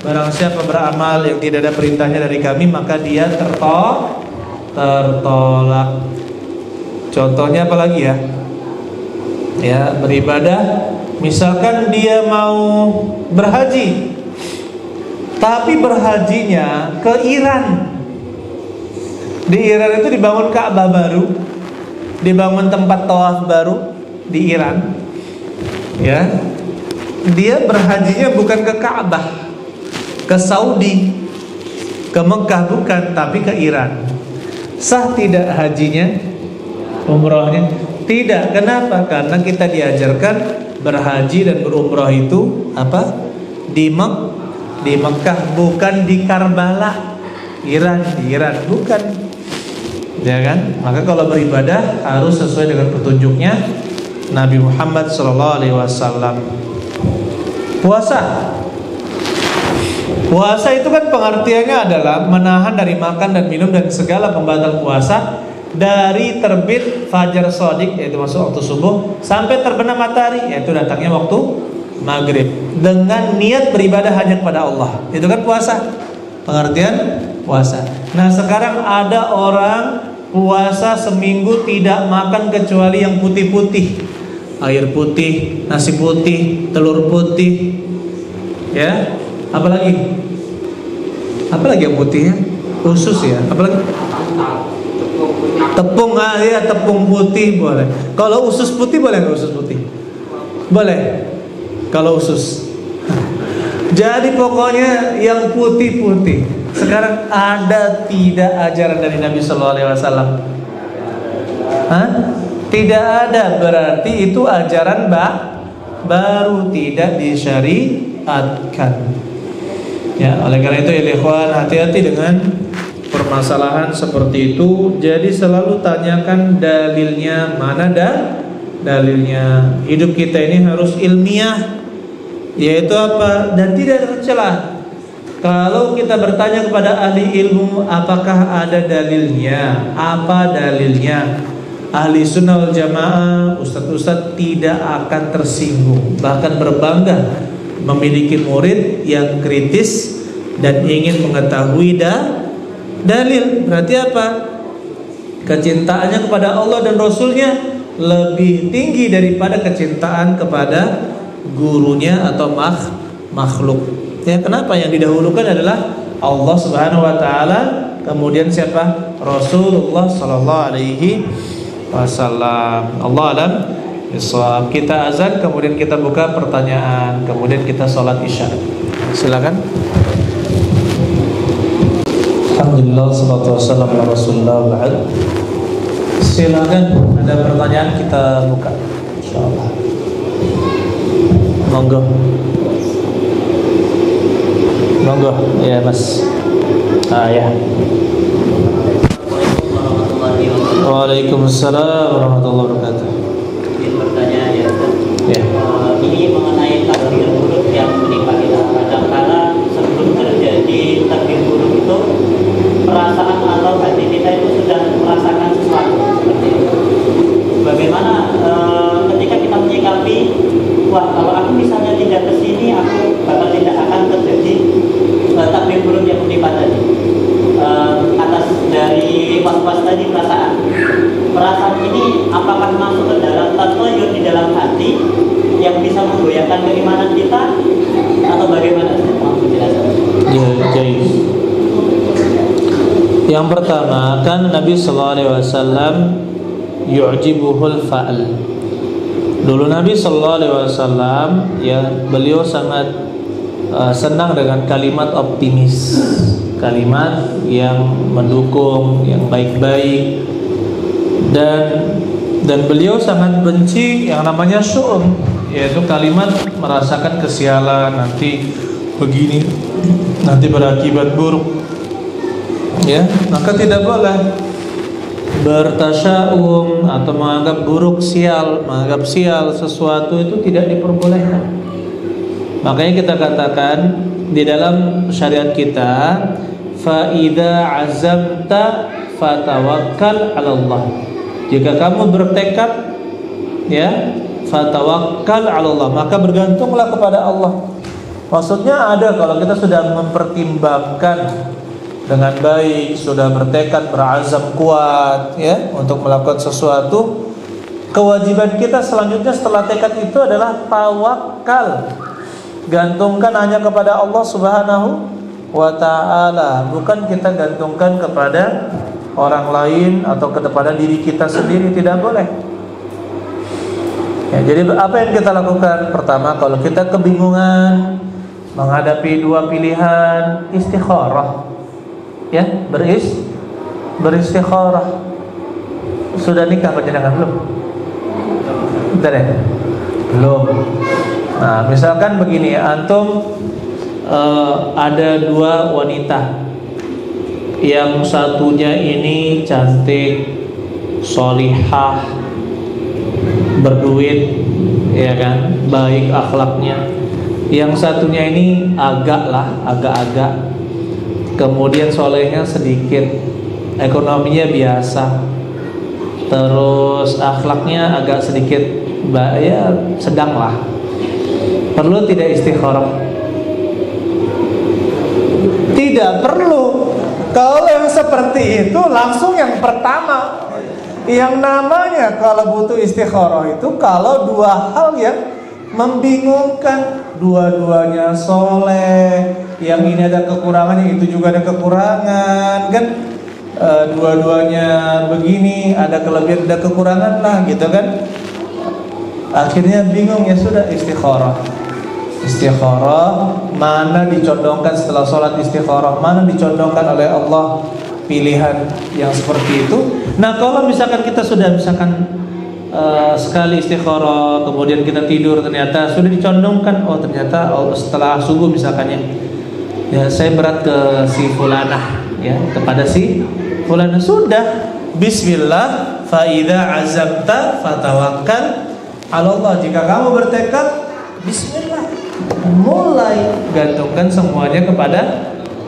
Barang siapa beramal yang tidak ada perintahnya dari kami, maka dia tertolak. Contohnya apa lagi ya? Ya, beribadah. Misalkan dia mau berhaji, tapi berhajinya ke Iran. Di Iran itu dibangun Ka'bah baru, dibangun tempat tawaf baru di Iran. Ya, dia berhajinya bukan ke Ka'bah, ke Saudi, ke Mekah bukan, tapi ke Iran. Sah tidak hajinya, umrohnya? Tidak. Kenapa? Karena kita diajarkan berhaji dan berumrah itu apa? Di Mekah, bukan di Karbala, Iran, bukan. Ya kan? Maka kalau beribadah harus sesuai dengan petunjuknya Nabi Muhammad SAW. Puasa itu kan pengertiannya adalah menahan dari makan dan minum dan segala pembatal puasa dari terbit fajar shadiq, yaitu masuk waktu subuh, sampai terbenam matahari, yaitu datangnya waktu maghrib, dengan niat beribadah hanya kepada Allah. Itu kan puasa, pengertian puasa. Nah sekarang ada orang puasa seminggu tidak makan kecuali yang putih-putih, air putih, nasi putih, telur putih, ya. Apalagi yang putih ya? Usus ya. Apalagi? Tepung, ya, tepung putih boleh. Kalau usus putih boleh nggak? Usus putih boleh. Kalau usus. Jadi pokoknya yang putih-putih. Sekarang ada tidak ajaran dari Nabi Sallallahu Alaihi Wasallam? Tidak ada, berarti itu ajaran baru, tidak disyariatkan. Ya, oleh karena itu ya ikhwan, hati-hati dengan permasalahan seperti itu. Jadi selalu tanyakan dalilnya, mana dalilnya. Hidup kita ini harus ilmiah, yaitu apa? Dan tidak tercela. Kalau kita bertanya kepada ahli ilmu, apakah ada dalilnya? Apa dalilnya? Ahli sunnah wal jamaah, ustadz-ustadz tidak akan tersinggung, bahkan berbangga memiliki murid yang kritis dan ingin mengetahui dalil. Berarti apa? Kecintaannya kepada Allah dan Rasulnya lebih tinggi daripada kecintaan kepada gurunya atau makhluk. Ya, kenapa? Yang didahulukan adalah Allah Subhanahu wa taala, kemudian siapa? Rasulullah sallallahu alaihi wasallam. Allah alam. Kita azan, kemudian kita buka pertanyaan, kemudian kita sholat isya. Silakan. Alhamdulillah, salatu wassalamu ala Rasulillah ba'd. Silakan, ada pertanyaan kita buka. Insyaallah. Monggo. Ya Mas. Ya. Waalaikumsalam warahmatullahi wabarakatuh. Bertanya ya, ya. Ini mengenai takdir buruk yang menimpa kita. Kadang-kadang sebelum terjadi takdir buruk itu, perasaan atau hati kita itu sudah merasakan sesuatu seperti itu. Bagaimana ketika kita menyikapi, wah kalau aku misalnya tidak kesini, aku bakal tidak akan terjadi takdir buruk yang menimpa tadi. Atas dari was-was tadi, perasaan ini apakah masuk ke dalam tatoyur di dalam hati yang bisa menggoyahkan keimanan kita atau bagaimana? Ya, jadi yang pertama kan Nabi Sallallahu Alaihi Wasallam yu'jibuhul fa'al. Dulu Nabi Sallallahu Alaihi Wasallam ya, beliau sangat senang dengan kalimat optimis, kalimat yang mendukung, yang baik-baik, dan beliau sangat benci yang namanya syu'um, yaitu kalimat merasakan kesialan, nanti begini, nanti berakibat buruk. Ya, maka tidak boleh bertasya'um atau menganggap buruk, menganggap sial sesuatu itu tidak diperbolehkan. Makanya kita katakan di dalam syariat kita, fa idza azamta fatawakkal 'ala Allah. Jika kamu bertekad, ya, fatawakkal 'ala Allah, maka bergantunglah kepada Allah. Maksudnya ada, kalau kita sudah mempertimbangkan dengan baik, sudah bertekad, berazam kuat, ya, untuk melakukan sesuatu, kewajiban kita selanjutnya setelah tekad itu adalah tawakal. Gantungkan hanya kepada Allah Subhanahu wa ta'ala, bukan kita gantungkan kepada orang lain atau kepada diri kita sendiri, tidak boleh. Ya, jadi apa yang kita lakukan? Pertama, kalau kita kebingungan menghadapi dua pilihan, istikharah. Ya, beristikharah. Sudah nikah panjenengan belum? Bentar ya. Belum. Nah, misalkan begini, antum ada dua wanita. Yang satunya ini cantik, sholihah, berduit, ya kan, baik akhlaknya. Yang satunya ini agak-agak. Kemudian solehnya sedikit, ekonominya biasa, terus akhlaknya agak sedikit, ya sedang lah. Perlu tidak istikharah? Tidak perlu. Kalau yang seperti itu langsung yang pertama. Yang namanya kalau butuh istikharah itu kalau dua hal yang membingungkan, dua-duanya soleh, yang ini ada kekurangan, yang itu juga ada kekurangan, kan? Dua-duanya begini, ada kelebihan, ada kekurangan lah, gitu kan? Akhirnya bingung, ya sudah istikharah. Istikharah, mana dicondongkan setelah sholat istikharah, mana dicondongkan oleh Allah pilihan yang seperti itu. Nah, kalau misalkan kita sudah sekali istikharah, kemudian kita tidur, ternyata sudah dicondongkan, oh ternyata setelah subuh misalkannya, ya saya berat ke si fulanah, ya kepada si fulanah, sudah bismillah, fa idza azamta fatawakkal 'ala Allah. Jika kamu bertekad, bismillah, mulai gantungkan semuanya kepada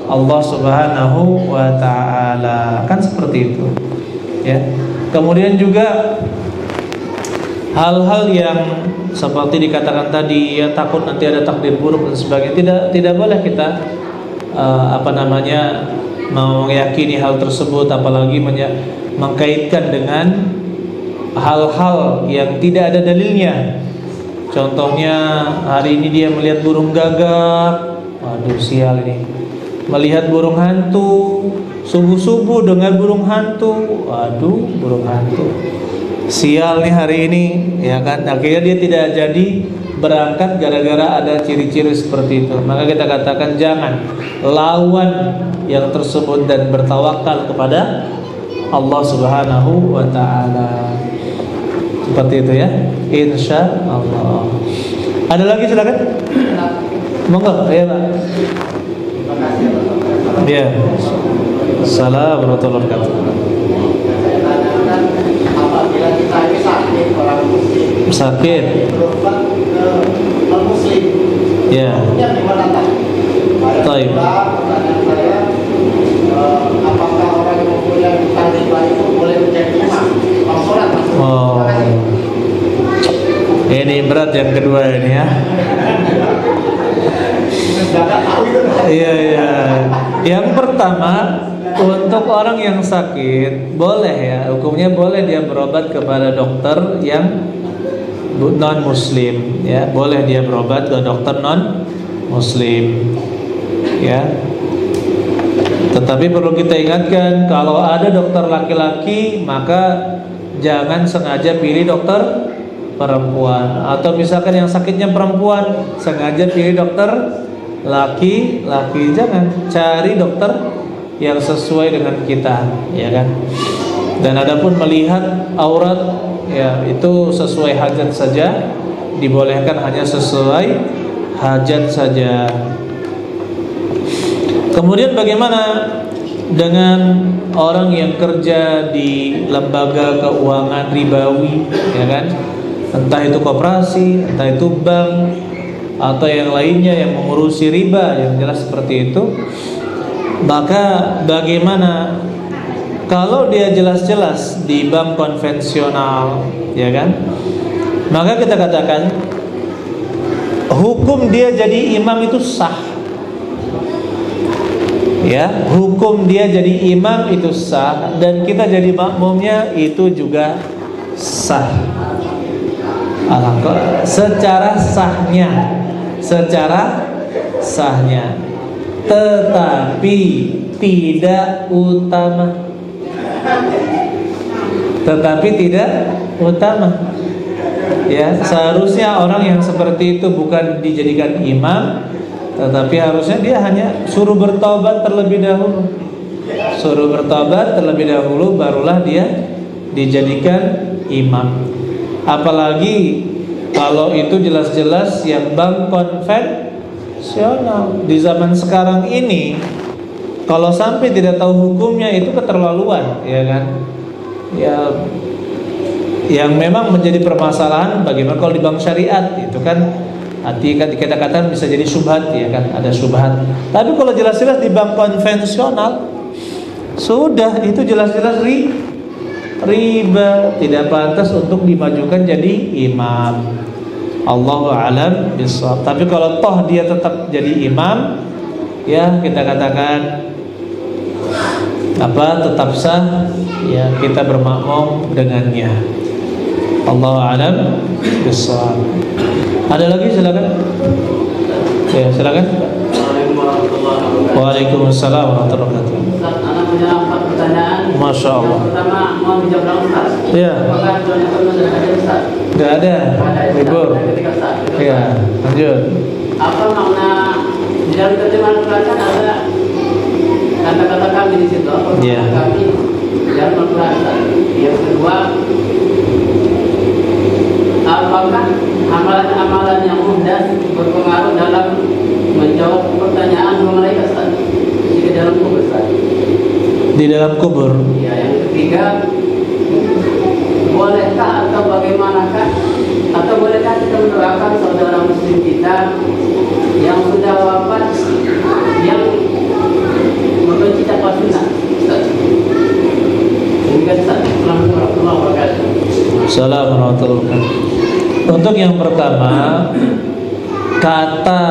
Allah Subhanahu wa ta'ala. Kan seperti itu, ya. Kemudian juga hal-hal yang seperti dikatakan tadi, ya takut nanti ada takdir buruk dan sebagainya, tidak boleh kita meyakini hal tersebut, apalagi mengkaitkan dengan hal-hal yang tidak ada dalilnya. Contohnya hari ini dia melihat burung gagak, waduh sial ini. Melihat burung hantu, subuh-subuh dengar burung hantu, waduh burung hantu, sial nih hari ini, ya kan? Akhirnya dia tidak jadi berangkat gara-gara ada ciri-ciri seperti itu. Maka kita katakan jangan, lawan yang tersebut dan bertawakal kepada Allah Subhanahu wa ta'ala. Seperti itu ya, insya Allah. Ada lagi, silakan. Monggo, ya Pak. Ya. Assalamualaikum warahmatullahi wabarakatuh. Apabila kita ini sakit, orang muslim Sakit. berobat ke non-muslim, Ya. hukumnya gimana tak? Baik. Pertanyaan saya, apakah orang yang mempunyai hutang riba itu boleh menjadi imam sholat? Oh, ini berat yang kedua ini ya. Iya. Yang pertama, untuk orang yang sakit boleh ya, hukumnya boleh dia berobat kepada dokter yang non muslim, ya boleh dia berobat ke dokter non muslim, ya. Tetapi perlu kita ingatkan, kalau ada dokter laki-laki maka jangan sengaja pilih dokter perempuan. Atau misalkan yang sakitnya perempuan, sengaja pilih dokter laki-laki. Jangan, cari dokter yang sesuai dengan kita, ya kan. Dan adapun melihat aurat, ya itu sesuai hajat saja, dibolehkan hanya sesuai hajat saja. Kemudian bagaimana dengan orang yang kerja di lembaga keuangan ribawi, ya kan? Entah itu koperasi, entah itu bank, atau yang lainnya yang mengurusi riba, yang jelas seperti itu. Maka bagaimana kalau dia jelas-jelas di bank konvensional, ya kan? Maka kita katakan hukum dia jadi imam itu sah. Ya, hukum dia jadi imam itu sah, dan kita jadi makmumnya itu juga sah. Alhamdulillah, secara sahnya, tetapi tidak utama. Ya, seharusnya orang yang seperti itu bukan dijadikan imam, tetapi harusnya dia hanya suruh bertobat terlebih dahulu. Barulah dia dijadikan imam. Apalagi kalau itu jelas-jelas yang bank konvensional. Di zaman sekarang ini, kalau sampai tidak tahu hukumnya itu keterlaluan, ya kan? Ya, yang memang menjadi permasalahan bagaimana kalau di bank syariat itu kan hati kan dikatakan bisa jadi syubhat, ya kan, ada syubhat. Tapi kalau jelas-jelas di bank konvensional sudah itu jelas-jelas riba, tidak pantas untuk dimajukan jadi imam. Allahu a'lam bishawab. Tapi kalau toh dia tetap jadi imam, ya kita katakan tetap sah, ya kita bermakmum dengannya. Allahu a'lam bishawab. Ada lagi, silakan. Ya, silakan. Waalaikumsalam warahmatullahi wabarakatuh. Ustaz, anak punya 4 pertanyaan. Masya Allah. Yang pertama, mau dijawab Ustaz. Iya. Apakah Tuhan itu ada Ustaz? Enggak ada. Libur. Iya, lanjut. Apa makna di dalam terjemahan Al-Quran kan ada kata-kata kami di situ? Apa makna Iya. kami di dalam Al-Quran? Ustaz? Yang kedua, apakah amalan-amalan yang mudah berpengaruh dalam menjawab pertanyaan dua malaikat Ustaz? Jika dalam kubur Ustaz. Di dalam kubur. Ya, yang ketiga, bolehkah atau bagaimanakah atau bolehkah kita mendoakan saudara muslim kita yang sudah wafat yang membenci dakwah sunnah? Ustaz. Demikian Ustaz. Assalamualaikum warahmatullahi wabarakatuh. Assalamualaikum warahmatullahi wabarakatuh. Untuk yang pertama, kata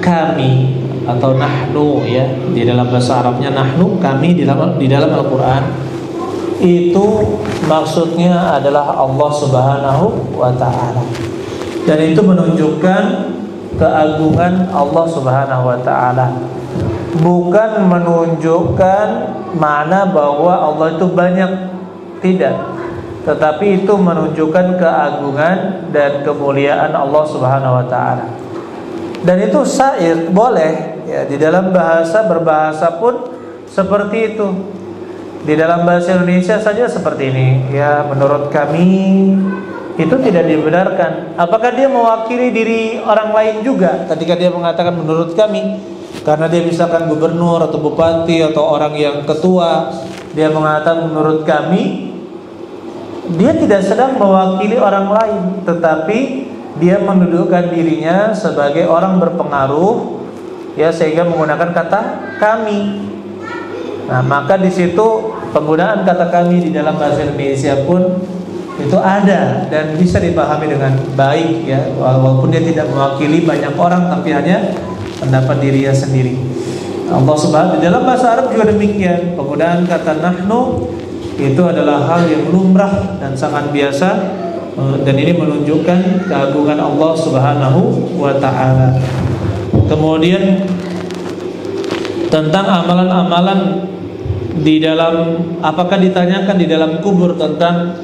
kami atau nahnu, ya, di dalam bahasa Arabnya nahnu, kami di dalam Al-Qur'an itu maksudnya adalah Allah Subhanahu wa taala. Dan itu menunjukkan keagungan Allah Subhanahu wa taala. Bukan menunjukkan makna bahwa Allah itu banyak, tidak. Tetapi itu menunjukkan keagungan dan kemuliaan Allah Subhanahu wa taala. Dan itu syair boleh, ya, di dalam berbahasa pun seperti itu. Di dalam bahasa Indonesia saja seperti ini, ya, menurut kami itu tidak dibenarkan. Apakah dia mewakili diri orang lain juga ketika dia mengatakan menurut kami? Karena dia misalkan gubernur atau bupati atau orang yang ketua, dia mengatakan menurut kami, dia tidak sedang mewakili orang lain, tetapi dia mendudukkan dirinya sebagai orang berpengaruh, ya, sehingga menggunakan kata kami. Nah, maka di situ penggunaan kata kami di dalam bahasa Indonesia pun itu ada dan bisa dipahami dengan baik, ya, walaupun dia tidak mewakili banyak orang tapi hanya pendapat dirinya sendiri. Allah Subhanahu di dalam bahasa Arab juga demikian. Penggunaan kata nahnu itu adalah hal yang lumrah dan sangat biasa. Dan ini menunjukkan keagungan Allah Subhanahu wa ta'ala. Kemudian tentang amalan-amalan di dalam, apakah ditanyakan di dalam kubur tentang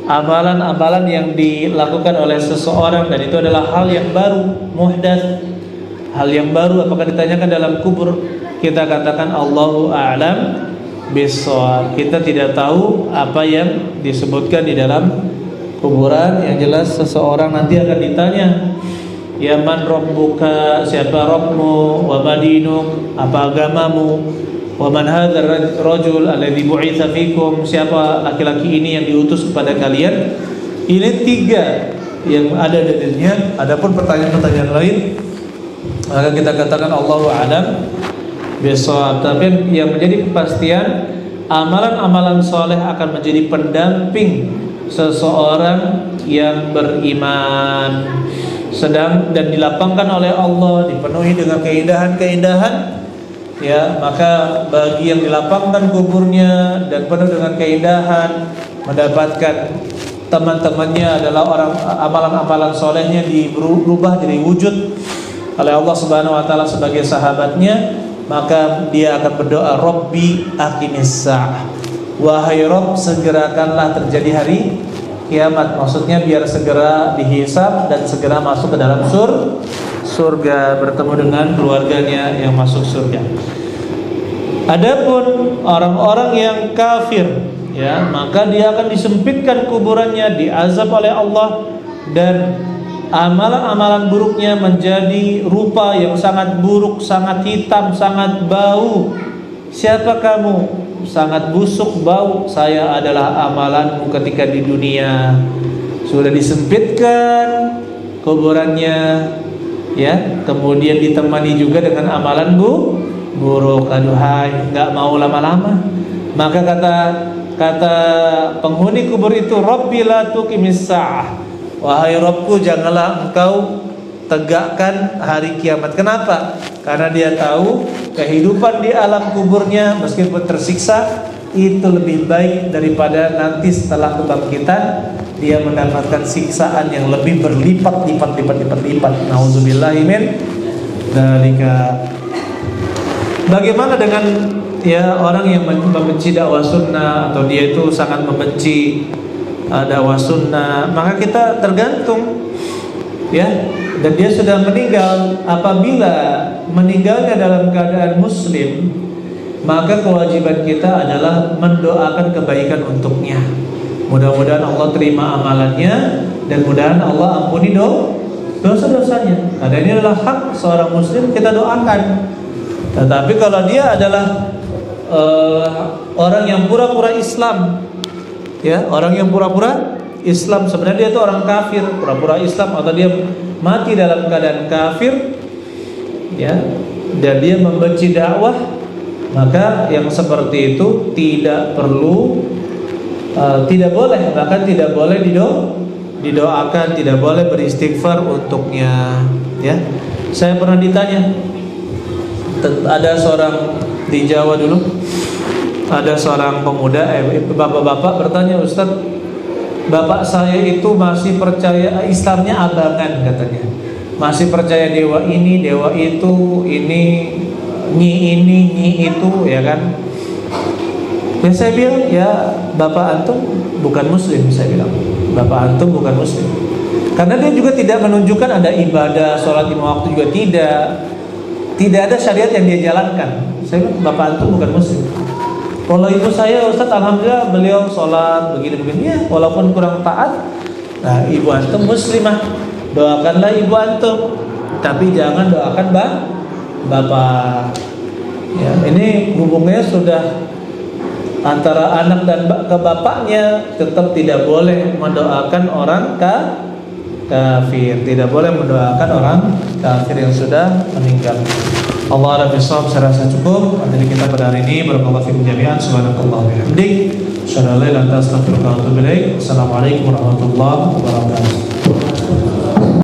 amalan-amalan yang dilakukan oleh seseorang, dan itu adalah hal yang baru, muhdats, hal yang baru, apakah ditanyakan dalam kubur? Kita katakan Allahu a'lam bishawab. Kita tidak tahu apa yang disebutkan di dalam kuburan. Yang jelas seseorang nanti akan ditanya, ya man rabbuka, siapa Rabbmu, wa madinuk, apa agamamu, wa man hadzal rajul alladzi bu'itsa fikum, siapa laki-laki ini yang diutus kepada kalian. Ini 3 yang ada dalilnya. Adapun pertanyaan-pertanyaan lain maka kita katakan Allahu a'lam bishawab. Tapi yang menjadi kepastian, amalan-amalan soleh akan menjadi pendamping seseorang yang beriman, sedang dan dilapangkan oleh Allah, dipenuhi dengan keindahan-keindahan, ya, maka bagi yang dilapangkan kuburnya dan penuh dengan keindahan, mendapatkan teman-temannya adalah orang amalan-amalan solehnya berubah jadi wujud oleh Allah Subhanahu wa taala sebagai sahabatnya, maka dia akan berdoa, Rabbi aqimis sa'ah, wahai Rabb, segerakanlah terjadi hari kiamat. Maksudnya biar segera dihisab dan segera masuk ke dalam surga, bertemu dengan keluarganya yang masuk surga. Adapun orang-orang yang kafir, ya, maka dia akan disempitkan kuburannya, diazab oleh Allah, dan amalan-amalan buruknya menjadi rupa yang sangat buruk, sangat hitam, sangat bau. Siapa kamu? Sangat busuk bau. Saya adalah amalanmu ketika di dunia. Sudah disempitkan kuburannya, ya, kemudian ditemani juga dengan amalan buruk. Aduhai, nggak mau lama-lama. Maka kata penghuni kubur itu, Rabbi la tuqimis sa'ah, wahai Rabbku, janganlah engkau tegakkan hari kiamat. Kenapa? Karena dia tahu kehidupan di alam kuburnya meskipun tersiksa itu lebih baik daripada nanti setelah kebangkitan dia mendapatkan siksaan yang lebih berlipat-lipat. Nauzubillahi min dzalika. Bagaimana dengan ya orang yang membenci dakwah sunnah, atau dia itu sangat membenci dakwah sunnah? Maka kita tergantung, ya, dan dia sudah meninggal. Apabila meninggalnya dalam keadaan muslim, maka kewajiban kita adalah mendoakan kebaikan untuknya. Mudah-mudahan Allah terima amalannya, dan mudah-mudahan Allah ampuni dosa-dosanya. Karena ini adalah hak seorang muslim, kita doakan. Tetapi kalau dia adalah orang yang pura-pura Islam, ya, orang yang pura-pura Islam, sebenarnya dia itu orang kafir, pura-pura Islam, atau dia mati dalam keadaan kafir, ya, dan dia membenci dakwah, maka yang seperti itu tidak perlu, tidak boleh, bahkan tidak boleh didoakan, tidak boleh beristighfar untuknya, ya. Saya pernah ditanya, ada seorang di Jawa dulu, ada seorang pemuda, bapak-bapak bertanya, Ustaz, bapak saya itu masih percaya Islamnya abangan, katanya, masih percaya dewa ini, dewa itu, ini, nyi itu, ya kan? Ya saya bilang, ya bapak antum bukan muslim. Saya bilang, bapak antum bukan muslim, karena dia juga tidak menunjukkan ada ibadah, sholat lima waktu juga tidak ada syariat yang dia jalankan. Saya bilang, bapak antum bukan muslim. Kalau ibu saya, Ustaz, alhamdulillah beliau sholat begini-begini, ya, walaupun kurang taat. Nah, ibu antum muslimah, doakanlah ibu antum, tapi jangan doakan bapak. Ya, ini hubungannya sudah antara anak dan ke bapaknya, tetap tidak boleh mendoakan orang kafir, tidak boleh mendoakan orang kafir yang sudah meninggal. Allah Rabbi Shawab, saya rasa cukup dari kita pada hari ini. Barakallahu fikum jami'an. Subhanakallah wa bihamdik, asyhadu an la ilaha illa anta, astaghfiruka wa atubu ilaik. Assalamualaikum warahmatullahi wabarakatuh.